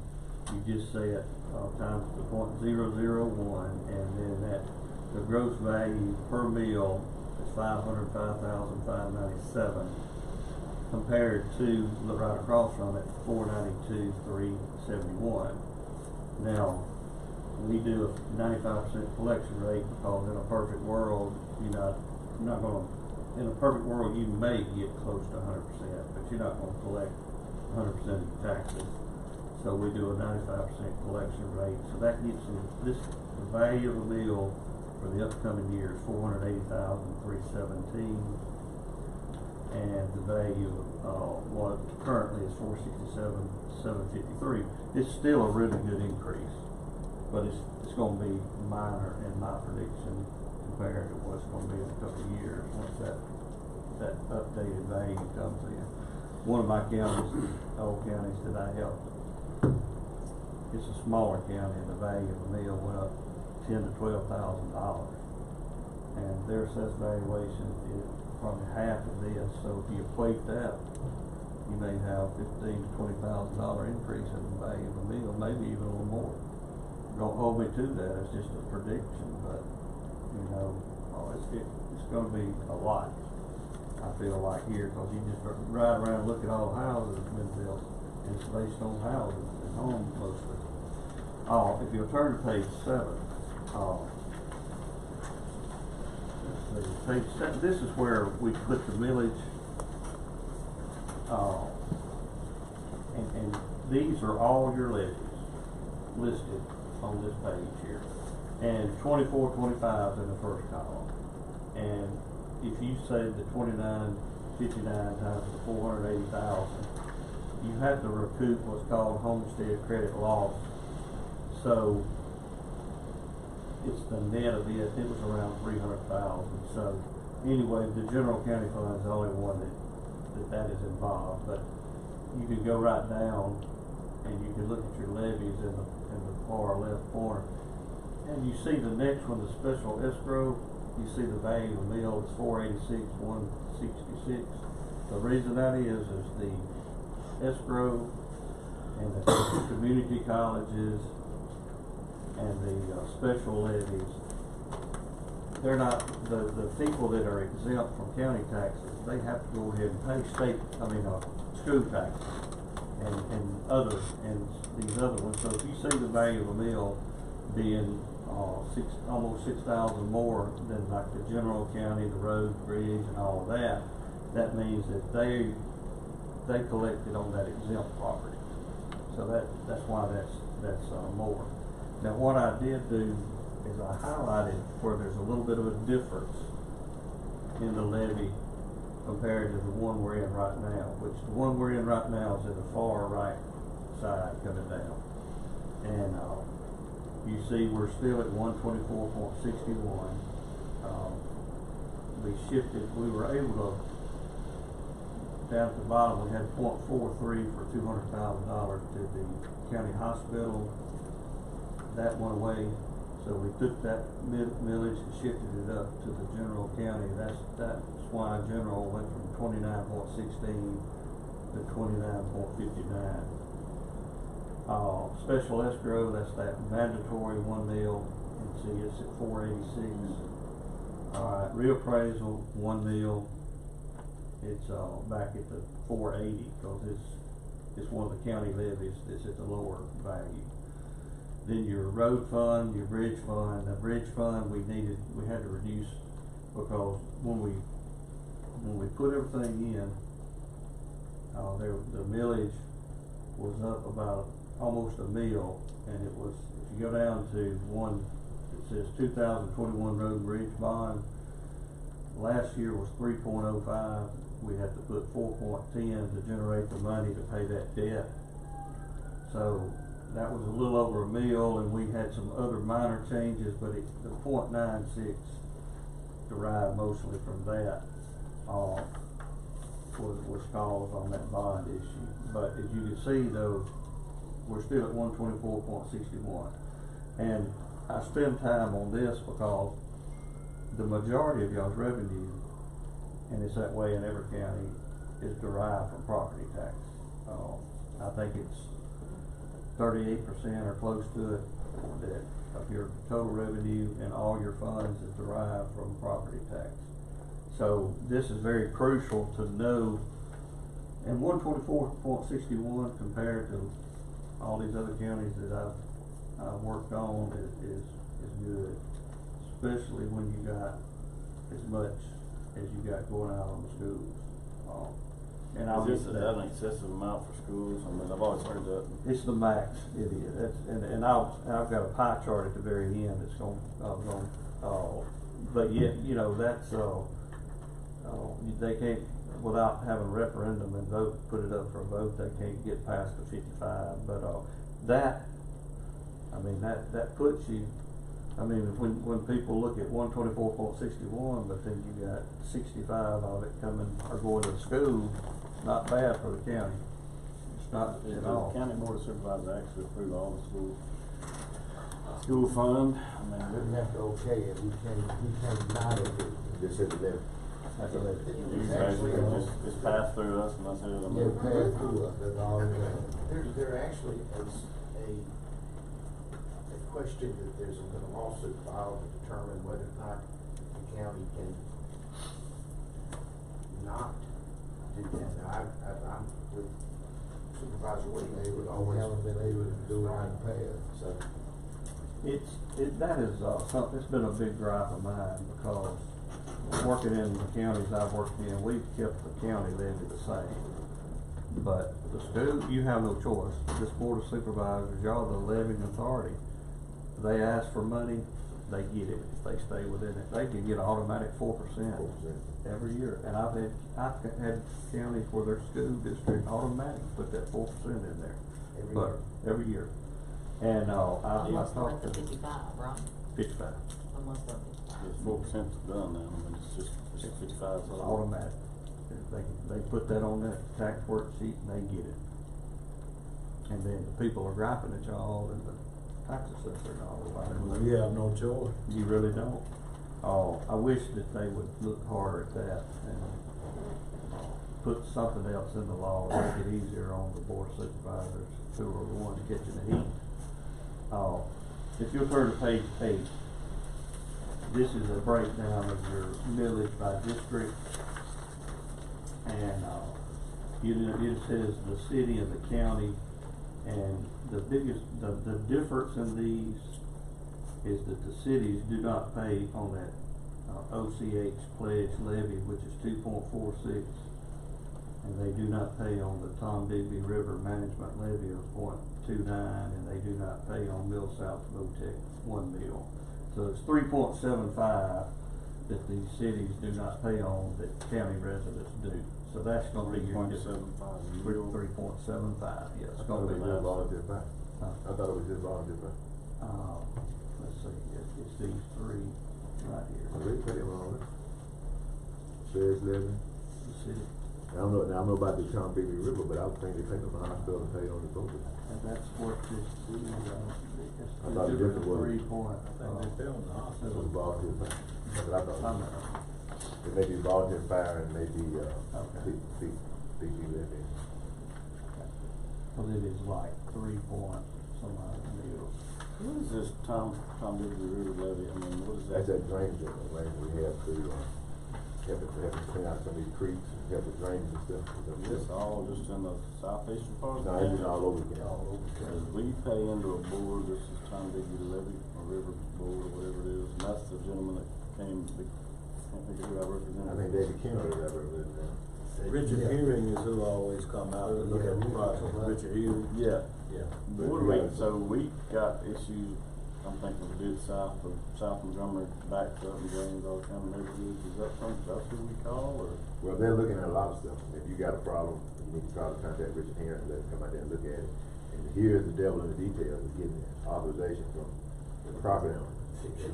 you just say it times the 0.001, and then the gross value per meal is $505,597 compared to right across from it $492,371. Now we do a 95% collection rate because in a perfect world, you're not gonna. In a perfect world, you may get close to 100%, but you're not gonna collect 100% of your taxes. So we do a 95% collection rate. So that gets the value of a meal for the upcoming year is $480,317, and the value of what currently is $467,753. It's still a really good increase, but it's going to be minor in my prediction compared to what's going to be in a couple of years once that updated value comes in. One of my counties, old counties that I helped, it's a smaller county, and the value of a meal went up $10,000 to $12,000, and their assessed valuation is probably half of this. So if you equate that, you may have $15,000 to $20,000 increase in the value of a meal, maybe even a little more. Don't hold me to that; it's just a prediction, but you know, it's going to be a lot. I feel like here, because you just ride around and look at all the houses that's been built, and it's based on houses and homes mostly. If you'll turn to page 7, let's see, page 7, this is where we put the millage, and these are all your levies listed on this page here. And 2425 is in the first column. And if you say the 2959 times the 480,000, you have to recoup what's called homestead credit loss. So it's the net of it. It was around 300,000. So anyway, the general county fund is the only one that is involved. But you can go right down and you can look at your levies in the far left corner. And you see the next one, the special escrow, you see the value of the meal is $486,166. The reason that is the escrow and the community colleges and the special levies, they're not, the people that are exempt from county taxes, they have to go ahead and pay school taxes and these other ones. So if you see the value of a meal being almost 6,000 more than like the general county, the road, bridge, and all of that, that means that they collected on that exempt property. So that's why that's more. Now what I did do is I highlighted where there's a little bit of a difference in the levy compared to the one we're in right now, which the one we're in right now is in the far right side coming down. And you see we're still at 124.61. We were able to, down at the bottom, we had 0.43 for $200,000 to the county hospital. That went away. So we took that millage and shifted it up to the general county. That's why general went from 29.16 to 29.59. Special escrow, that's that mandatory 1 mil, and see it's at 486. Alright, reappraisal, 1 mil, it's, back at the 480, cause it's one of the county levies that's at the lower value. Then your road fund, your bridge fund, the bridge fund, we had to reduce, because when we put everything in, the millage was up about almost a mil, and it was, if you go down to one, it says 2021 road and bridge bond, last year was 3.05, we had to put 4.10 to generate the money to pay that debt. So that was a little over a mil, and we had some other minor changes, but the 0.96 derived mostly from that, was caused on that bond issue. But as you can see though, we're still at 124.61. And I spend time on this because the majority of y'all's revenue, and it's that way in every county, is derived from property tax. I think it's 38% or close to it that of your total revenue and all your funds is derived from property tax. So this is very crucial to know. And 124.61 compared to all these other counties that I've worked on is good, especially when you got as much as you got going out on the schools. And I'll Is get this an excessive amount for schools? I mean, I've always heard that. It's the max, it is. And I've got a pie chart at the very end that's but yet, you know, that's, they can't, without having a referendum and vote, put it up for a vote, they can't get past the 55, but, that puts you, when people look at 124.61, but then you got 65 of it are going to school, not bad for the county. It's not at all. The county board of supervisors actually approve all the school fund. I mean, We didn't have to okay it, we came not of it. Just said the levy. That's a levy. you basically it's passed through us, and that's it. I mean, It passed through us, that's all it is. There actually is a question that there's been a lawsuit filed to determine whether or not the county can not do that. Now, I'm with Supervisor Williams. They haven't been able to do it in the past. So, That is, something, it's been a big gripe of mine, because working in the counties I've worked in, we've kept the county levy the same. But the school, you have no choice. This board of supervisors, y'all the levying authority. They ask for money, they get it if they stay within it. They can get automatic 4% every year. And I've had counties where their school district automatic put that 4% in there. Every year. And, I Unless they're talked at to. the 55, right? 55. Unless they're at 55. it's 4%'s done now. I mean, it's 55. It's automatic. They put that on that tax worksheet and they get it. And then the people are griping at y'all and the tax assessor and all that. We have no choice. You really don't. I wish that they would look harder at that and put something else in the law to make it easier on the board of supervisors who are the ones catching the heat. If you'll turn to page 8, this is a breakdown of your millage by district. And, it says the city and the county, and the difference in these is that the cities do not pay on that, OCH pledge levy, which is 2.46, and they do not pay on the Tom Digby River Management levy of 0.29, and they do not pay on Mill South Votech 1 mil. So it's 3.75 that these cities do not pay on that county residents do. So that's gonna be your 3.75. 3.75, yeah, it's I thought gonna it be was just less. volunteer back. Huh? I thought it was just volunteer back. Let's see, it's these three right Well, here. they pay them all that. Sheriff's levy, The city, I don't know about the Tom Bigby River, but I was thinking they pay on the hospital and pay on the boat. And that's what this is, I thought the difference was- 3 point. I think they pay on the It hospital. was volunteer fire. That's what I thought. I'm not- It may be volunteer fire and maybe, Okay. BG levy. Cause it is like 3 point some odd mil. What is this Tom Bigby River levy? I mean, what is that? That's that drainage, drainage we have to, help it clean out some of these creeks, and help the drains and stuff. This all just in the southeastern part of the No, county? it's all over the county. Cause we pay into a board, this is Tom Bigby levy, or river board, or whatever it is, and that's the gentleman that came, can't think of who I represent. I think David Kennedy that represented them. Richard Hearing is who always come out and look at the project. Richard Hearing. Yeah. Yeah. But what do we, so we got issues, I'm thinking we did south of Montgomery, backed up and drains all kind of neighborhoods, is that something, that's who we call, or? Well, they're looking at a lot of stuff. If you got a problem, you need to try to contact Richard Heron and let him come out there and look at it. And here's the devil in the details, is getting authorization from the property owner.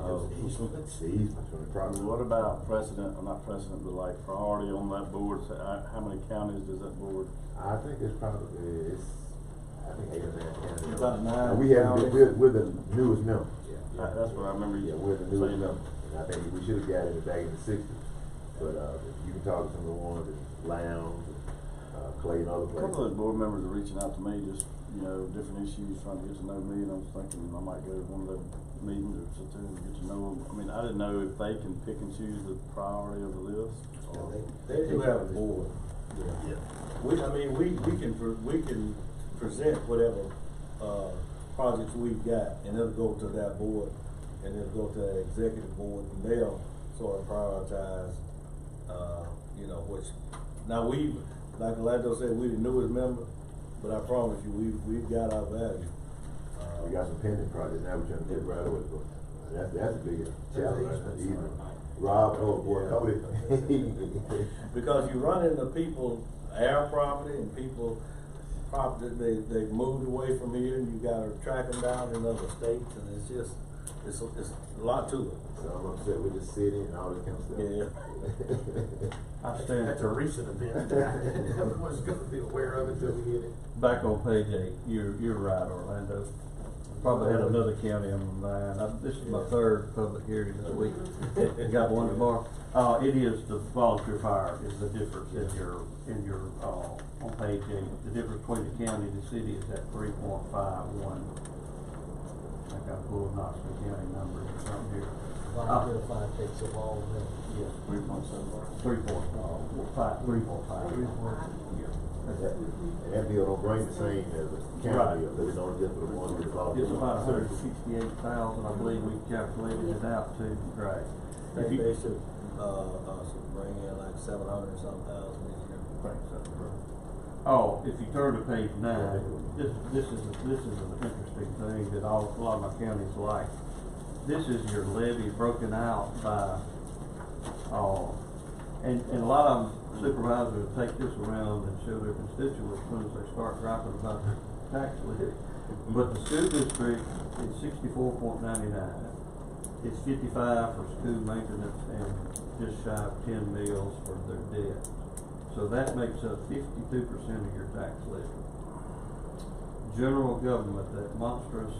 Oh. The easements from the property. What about precedent, or not precedent, but like priority on that board, so how many counties does that board? I think it's probably, I think 8 or 9 counties. About 9 We have, counties. we're the newest member. That's what I remember you Yeah, we're the newest saying. member. And I think we should have got it back in the 60s. But, you can talk to some of the ones in Lowndes, Clay and other A places. couple of those board members are reaching out to me, just, you know, different issues, trying to get to know me, and I was thinking I might go to one of the meetings or sit there and get to know them. I mean, I didn't know if they can pick and choose the priority of the list, or. They do have a board. Yeah. I mean, we can present whatever, projects we've got, and it'll go to that board, and it'll go to the executive board, and they'll sort of prioritize, you know, which, now like Orlando said, we the newest member, but I promise you, we've got our value. We got some pending projects now we're trying to get right away, but that's the biggest challenge. Either Rob, oh boy, Cody. Because you run into people, our property and people property, they've moved away from here, and you gotta track them down in other states, and it's just, it's a lot to it. So I'm upset with the city and all this kind of stuff. Yeah. I stand That's a recent event. Everyone's gonna be aware of it till we get it. back on page 8, you're right, Orlando. Probably had another county on my mind. This is my 3rd public hearing this week. Got one tomorrow. It is the volunteer fire is the difference in your, on page 8. The difference between the county and the city is at 3.51. I got pulled Knoxville County numbers or something here. Volunteer fire takes a while, Yes, 3.75. 3.5. Yeah. And that bill don't bring the same as the county bill, but it's only just for the ones with the volunteer. It's about 168,000, I believe we calculated it out to, right. I think they should bring in like 700 or something thousand this year. Oh, if you turn to page 9, this is an interesting thing that a lot of my counties like. This is your levy broken out by, and a lot of them supervisors take this around and show their constituents as soon as they start griping about their tax levy. But the school district is 64.99. It's 55 for school maintenance and just shy of 10 mils for their debt. So that makes up 52% of your tax levy. General government, that monstrous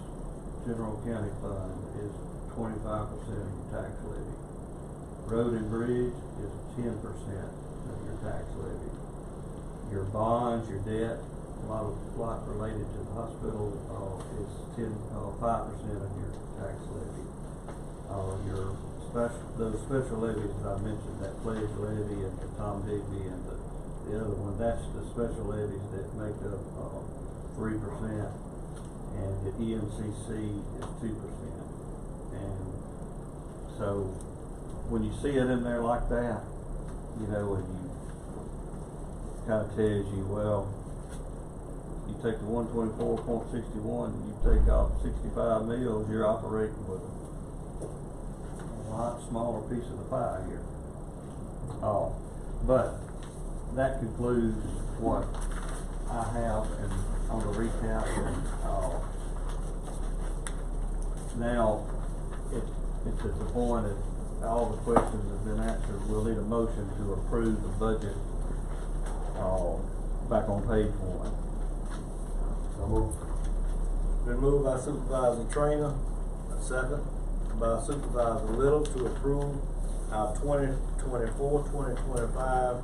general county fund, is 25% of your tax levy. Road and bridge is 10% of your tax levy. Your bonds, your debt, a lot related to the hospital, is 5% of your tax levy. Those special levies that I mentioned, that pledge levy and the Tom Bigby and the other one, that's the special levies that make up 3%, and the EMCC is 2%. And so when you see it in there like that, you know, and you kind of tells you, well, you take the 124.61, you take off 65 mils, you're operating with a lot smaller piece of the pie here. But that concludes what I have and on the recap. Now, it's at the point that all the questions have been answered. We'll need a motion to approve the budget back on page one. So move. Been moved by Supervisor Trainer, a second by Supervisor Little to approve our 2024-2025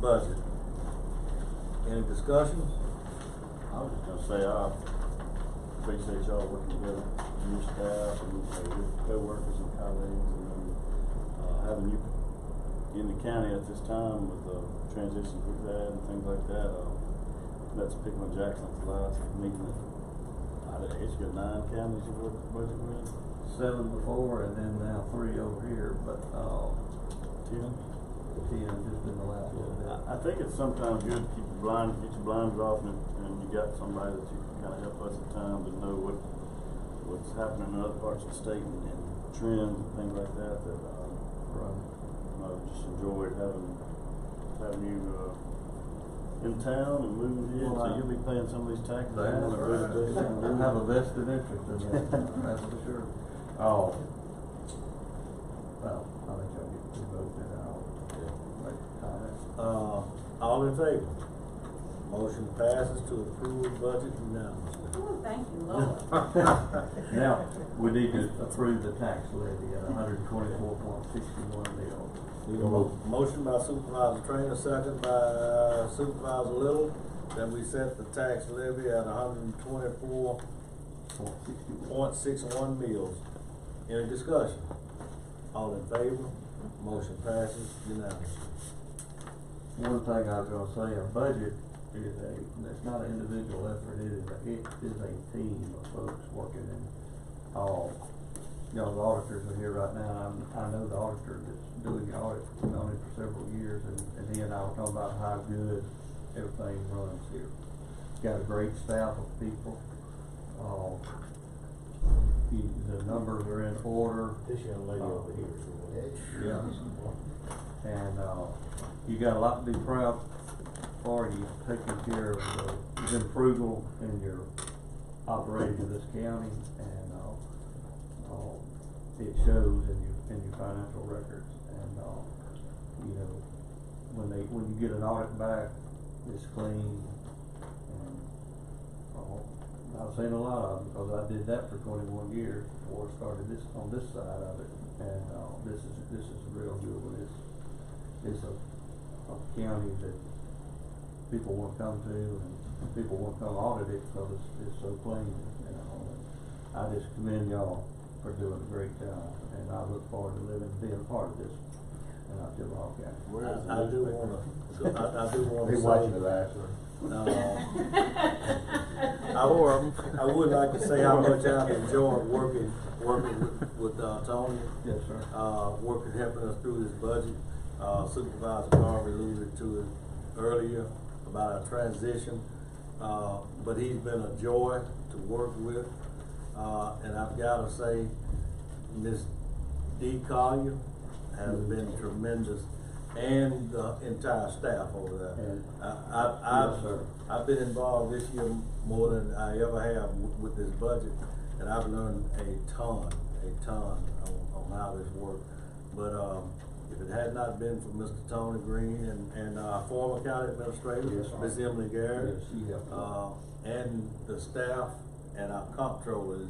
budget. Any discussions? I was just gonna say, I appreciate y'all working together, your staff and your co-workers and colleagues, and then, having you in the county at this time with the transitions we've had and things like that. That's Pickman Jackson's last meeting. I guess you got 9 counties you work budget with? 7 before and then now 3 over here, but, 10? 10 just in the last little bit. I think it's sometimes good to keep your blinders off and you got somebody that you can kinda help us at times and know what's happening in other parts of the state and trends and things like that, just enjoyed having you, in town and moving here, so you'll be paying some of these taxes. That's on a right. good day. I have a vested interest in that, that's for sure. Well, I think I'll get two votes in and I'll make a comment. All in favor? Motion passes to approve budget unanimously. Oh, thank you, Lord. Now, we need to approve the tax levy at 124.61 mil. Motion by Supervisor Trainer, second by Supervisor Little, that we set the tax levy at 124.61 mils. Any discussion? All in favor? Motion passes unanimously. One thing I was gonna say, a budget it's not an individual effort, it is a team of folks working in all. The auditors are here right now, I know the auditor that's doing the audit, been on it for several years, and he and I were talking about how good everything runs here. Got a great staff of people, the numbers are in order. This young lady over here is doing that. Yeah. And, you got a lot to be proud for, you taking care of, you've been frugal in your operating of this county, and, it shows in your financial records, and, you know, when you get an audit back, it's clean, and, I've seen a lot of them, because I did that for 21 years before I started this, on this side of it, and, this is a real good one. It's a county that people want to come to, and people want to come audit it, because it's so clean, you know, and I just commend y'all for doing a great job, and I look forward to being a part of this, in Ottawa County. I do wanna They say, watching the last one. I would like to say how much I've enjoyed working with Tony. Yes, sir. Working, helping us through this budget. Supervisor Garvey alluded to it earlier about our transition, but he's been a joy to work with. And I've gotta say, Ms. Dee Collier has been tremendous, and the entire staff over there. And- Yes, sir. I've been involved this year more than I ever have with this budget, and I've learned a ton on how this works. But, if it had not been for Mr. Tony Green and our former county administrator, Yes, sir. Ms. Emily Garrett, Yes, she helped. and the staff and our comptrollers,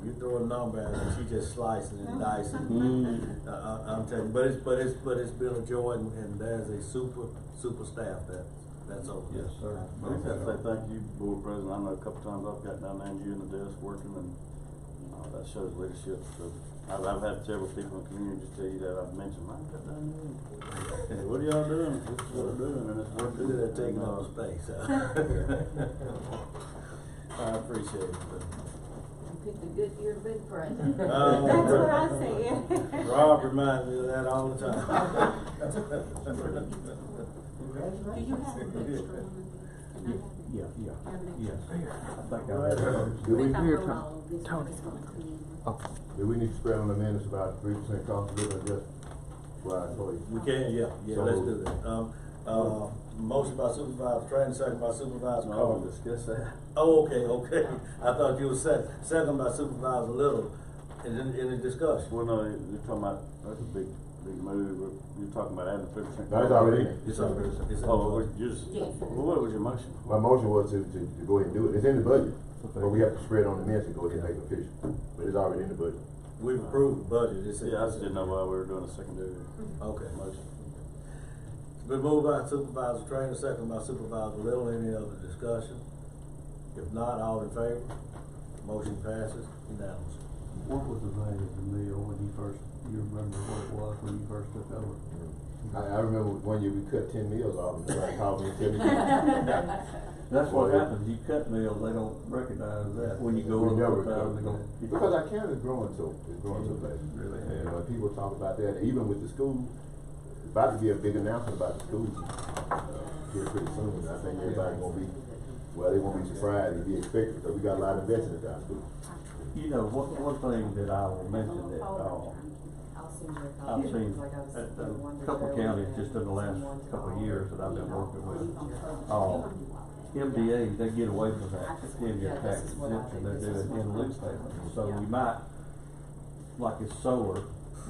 you throw a number at her, she just slicing and dicing. I'm telling you, but it's been a joy, and there's a super staff that's over there. Yes, sir. I just have to say thank you, Board President. I know a couple times I've got down there and you in the desk working, and, that shows leadership. So I've had several people in the community just tell you that. I've mentioned, I got down here. What are y'all doing? This is what we're doing, and it's working. Look at that taking up space. I appreciate it. Picked a good year to be president. That's what I said. Rob reminds me of that all the time. Do you have an extra one? Can I have it? Yeah, Have an yes. extra? I think I have it. Do we, If I throw all of this, one, it's gonna clean. do we need to spread on the minutes about 3% cost of living adjustment? Well, I told you. We can, yeah, let's do that. Motion by Supervisor Trainer, second by Supervisor No, Carter. we'll discuss that. Oh, okay. I thought you were second by Supervisor Little. Any discussion? Well, no, you're talking about, that's a big big move, you're talking about adding 3%. No, it's already in. It's already, it's in the Oh, budget. you just, Yes. well, what was your motion? My motion was to go ahead and do it. It's in the budget, but we have to spread on the minutes and go ahead and make it official. But it's already in the budget. We've approved the budget, it's in. Yeah, I just didn't know why we were doing a secondary Okay. motion. It's been moved by Supervisor Trainer, second by Supervisor Little. Any other discussion? If not, all in favor? Motion passes unanimously. What was the value of the meal when you first, you remember what it was when you first took over? I remember one year we cut 10 meals off and somebody called me and said, That's what happens, you cut meals, they don't recognize that, when you go We over never the time, cut. they go. Because our county is growing so fast. Really And has. when people talk about that, even with the school, it's about to be a big announcement about the schools here pretty soon. I think everybody's gonna be, well, they won't be surprised, they be expected, because we got a lot of investment in our schools. You know, one thing that I will mention that, I'll send you a I've copy. seen Like I was at saying, a one to couple Joe counties and just in the last someone to couple of all. years that I've been working with. Oh. MDA, they get away from that ten-year Yeah, tax this is what I exemption, think they're this is doing in what lieu I- payment. So Yeah. you might, like it's solar,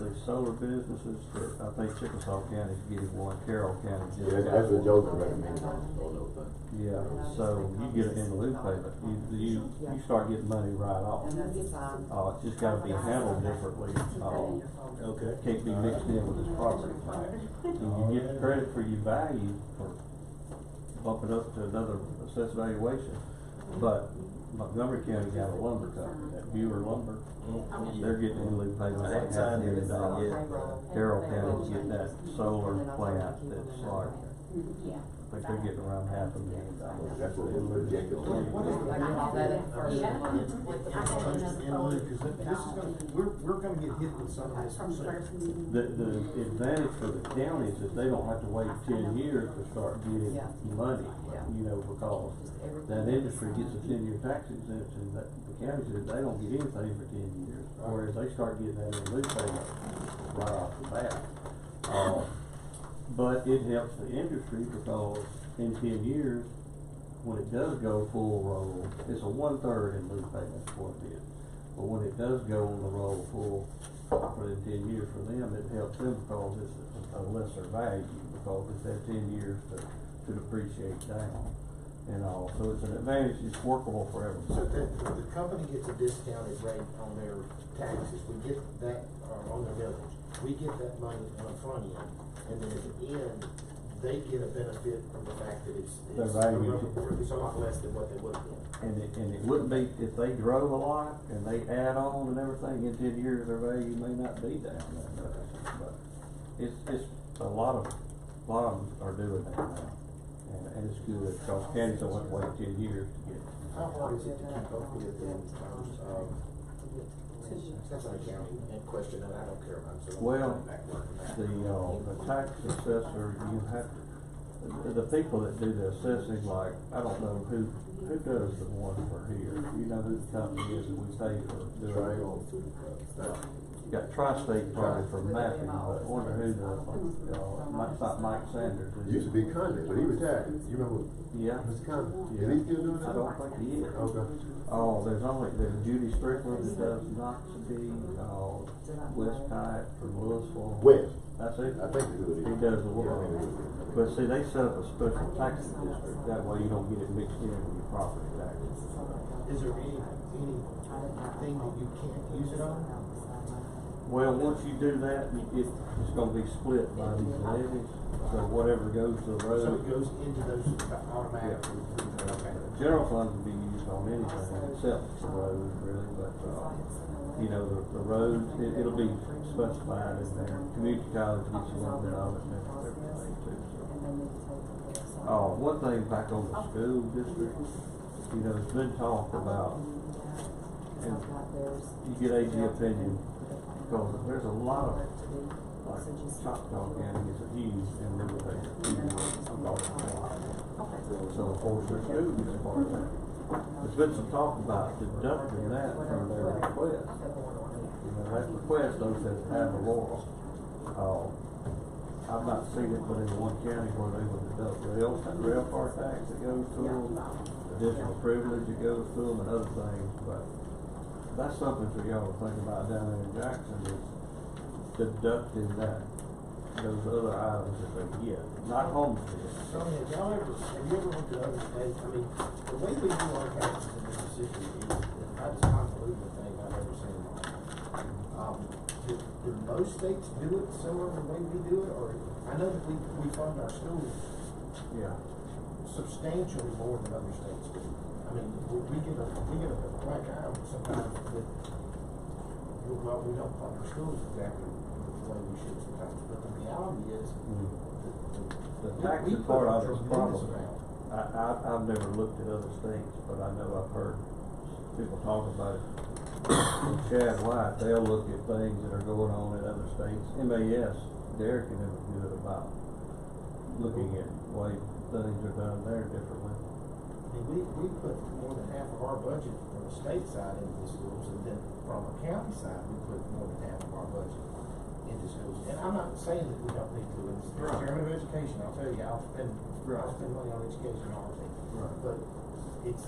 the solar businesses, that I think Chickasaw County's getting one, Carroll County just Yeah, got that's what one. Joe's been recommending on those things. Yeah, so you get it in the lieu payment, you start getting money right off. And that's fine. It's just gotta be handled differently, Okay. can't be mixed in with this property tax. And you get the credit for your value for bumping up to another assessed valuation. But Montgomery County got a lumber company, that Viewer Lumber, they're getting in lieu payment I like ain't signed it $500,000. yet. Carroll County's getting that solar plant that's like, Yeah. I think they're getting around $500,000. That's what we projected. I get all that in first. Yeah. We're gonna get hit with some of this. From first meeting. The advantage for the counties is they don't have to wait 10 years to start getting Yeah. money, Yeah. you know, because that industry gets a 10-year tax exemption, that the counties, they don't get anything for 10 years. Whereas they start getting that in lieu payment right off the bat. But it helps the industry because in 10 years, when it does go full roll, it's a 1/3 in lieu payment is what it is. But when it does go on the roll full for the 10 years for them, it helps them because it's a lesser value because it's had 10 years to depreciate down and all. So it's an advantage, it's workable for So everybody. the company gets a discounted rate on their taxes, we get that, on their millage, we get that money on the front end, and then at the end, they get a benefit from the fact that it's Their value. a lot less than what they would have been. And it wouldn't be, if they drove a lot and they add on and everything, in 10 years, their value may not be down that much. But it's a lot of them are doing that now. And it's good because counties don't have to wait 10 years to get. How hard is it to keep up with in terms of, that's an accounting and question that I don't care about, so. I'm Well, going back working that. the tax assessor, you have to, the people that do the assessing, like, I don't know who does the one for here. You know who the company is that we pay for doing it? You got Tri-State probably for mapping, but I wonder who does, it's not Mike Sanders. It used to be Condon, but he retired. You remember Yeah. Mr. Condon? Yeah. Is he still doing that? I don't think he is. Okay. There's Judy Strickland that does Knoxville, West Kite from Louisville. West. That's it. I think it's who it is. He does the Yeah, I work. think it's who it is. But see, they set up a special tax district, that way you don't get it mixed in with your property taxes. Is there anything that you can't use it on? Well, once you do that, it's gonna be split by these levies, so whatever goes to the So road. it goes into those automatically? Okay. General funds will be used on anything except the roads, really, but, you know, the roads, it'll be specified in there. Community college gets a little bit of it and everything too, so. One thing back on the school district, you know, there's been talk about, and you get AG opinion, because there's a lot of, like, Choctaw County is a huge, and then they, so of course their school is part of that. There's been some talk about deducting that from their request. You know, that request, though, says ad valorem. I've not seen it, but in one county where they would deduct rail car tax that goes to them, additional privilege that goes to them, and other things, but that's something for y'all to think about down there in Jackson, is deducting that other items that they get, not homestead. Tony, have you ever looked at other states? I mean, the way we do our taxes in Mississippi is the most convoluted thing I've ever seen. Do most states do it similar to the way we do it, or, I know that we fund our schools Yeah. substantially more than other states do. I mean, we get a black eye sometimes that, well, we don't fund our schools exactly the way we should sometimes, but the reality is, The we taxes put part a of it's tremendous probably, amount. I've never looked at other states, but I know I've heard people talk about it. Chad White, they'll look at things that are going on in other states. MAS, Derek is never good about looking at way things are done there differently. I mean, we put more than half of our budget from the state side into the schools, and then from the county side, we put more than half of our budget into schools. And I'm not saying that we don't need to, and as Right. chairman of education, I'll tell you, I'll spend money on education and all that. Right. But it's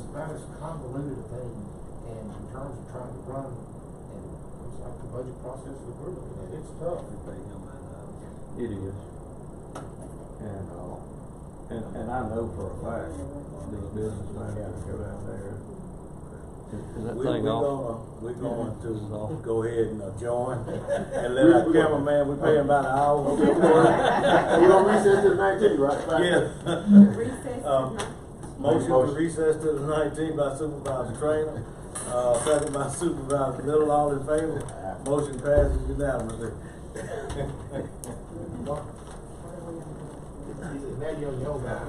about as convoluted a thing, and in terms of trying to run, and it's like the budget process that we're looking at, it's tough. It is. And I know for a fact, these business managers go down there. Is that thing off? We're going to go ahead and join, and let our cameraman, we pay him about an hour. We gonna recess to the 19th, right? Yeah. Recess. Motion to recess to the 19th by Supervisor Trainer, second by Supervisor Little, all in favor. Motion passes unanimously. Now you're on your own now.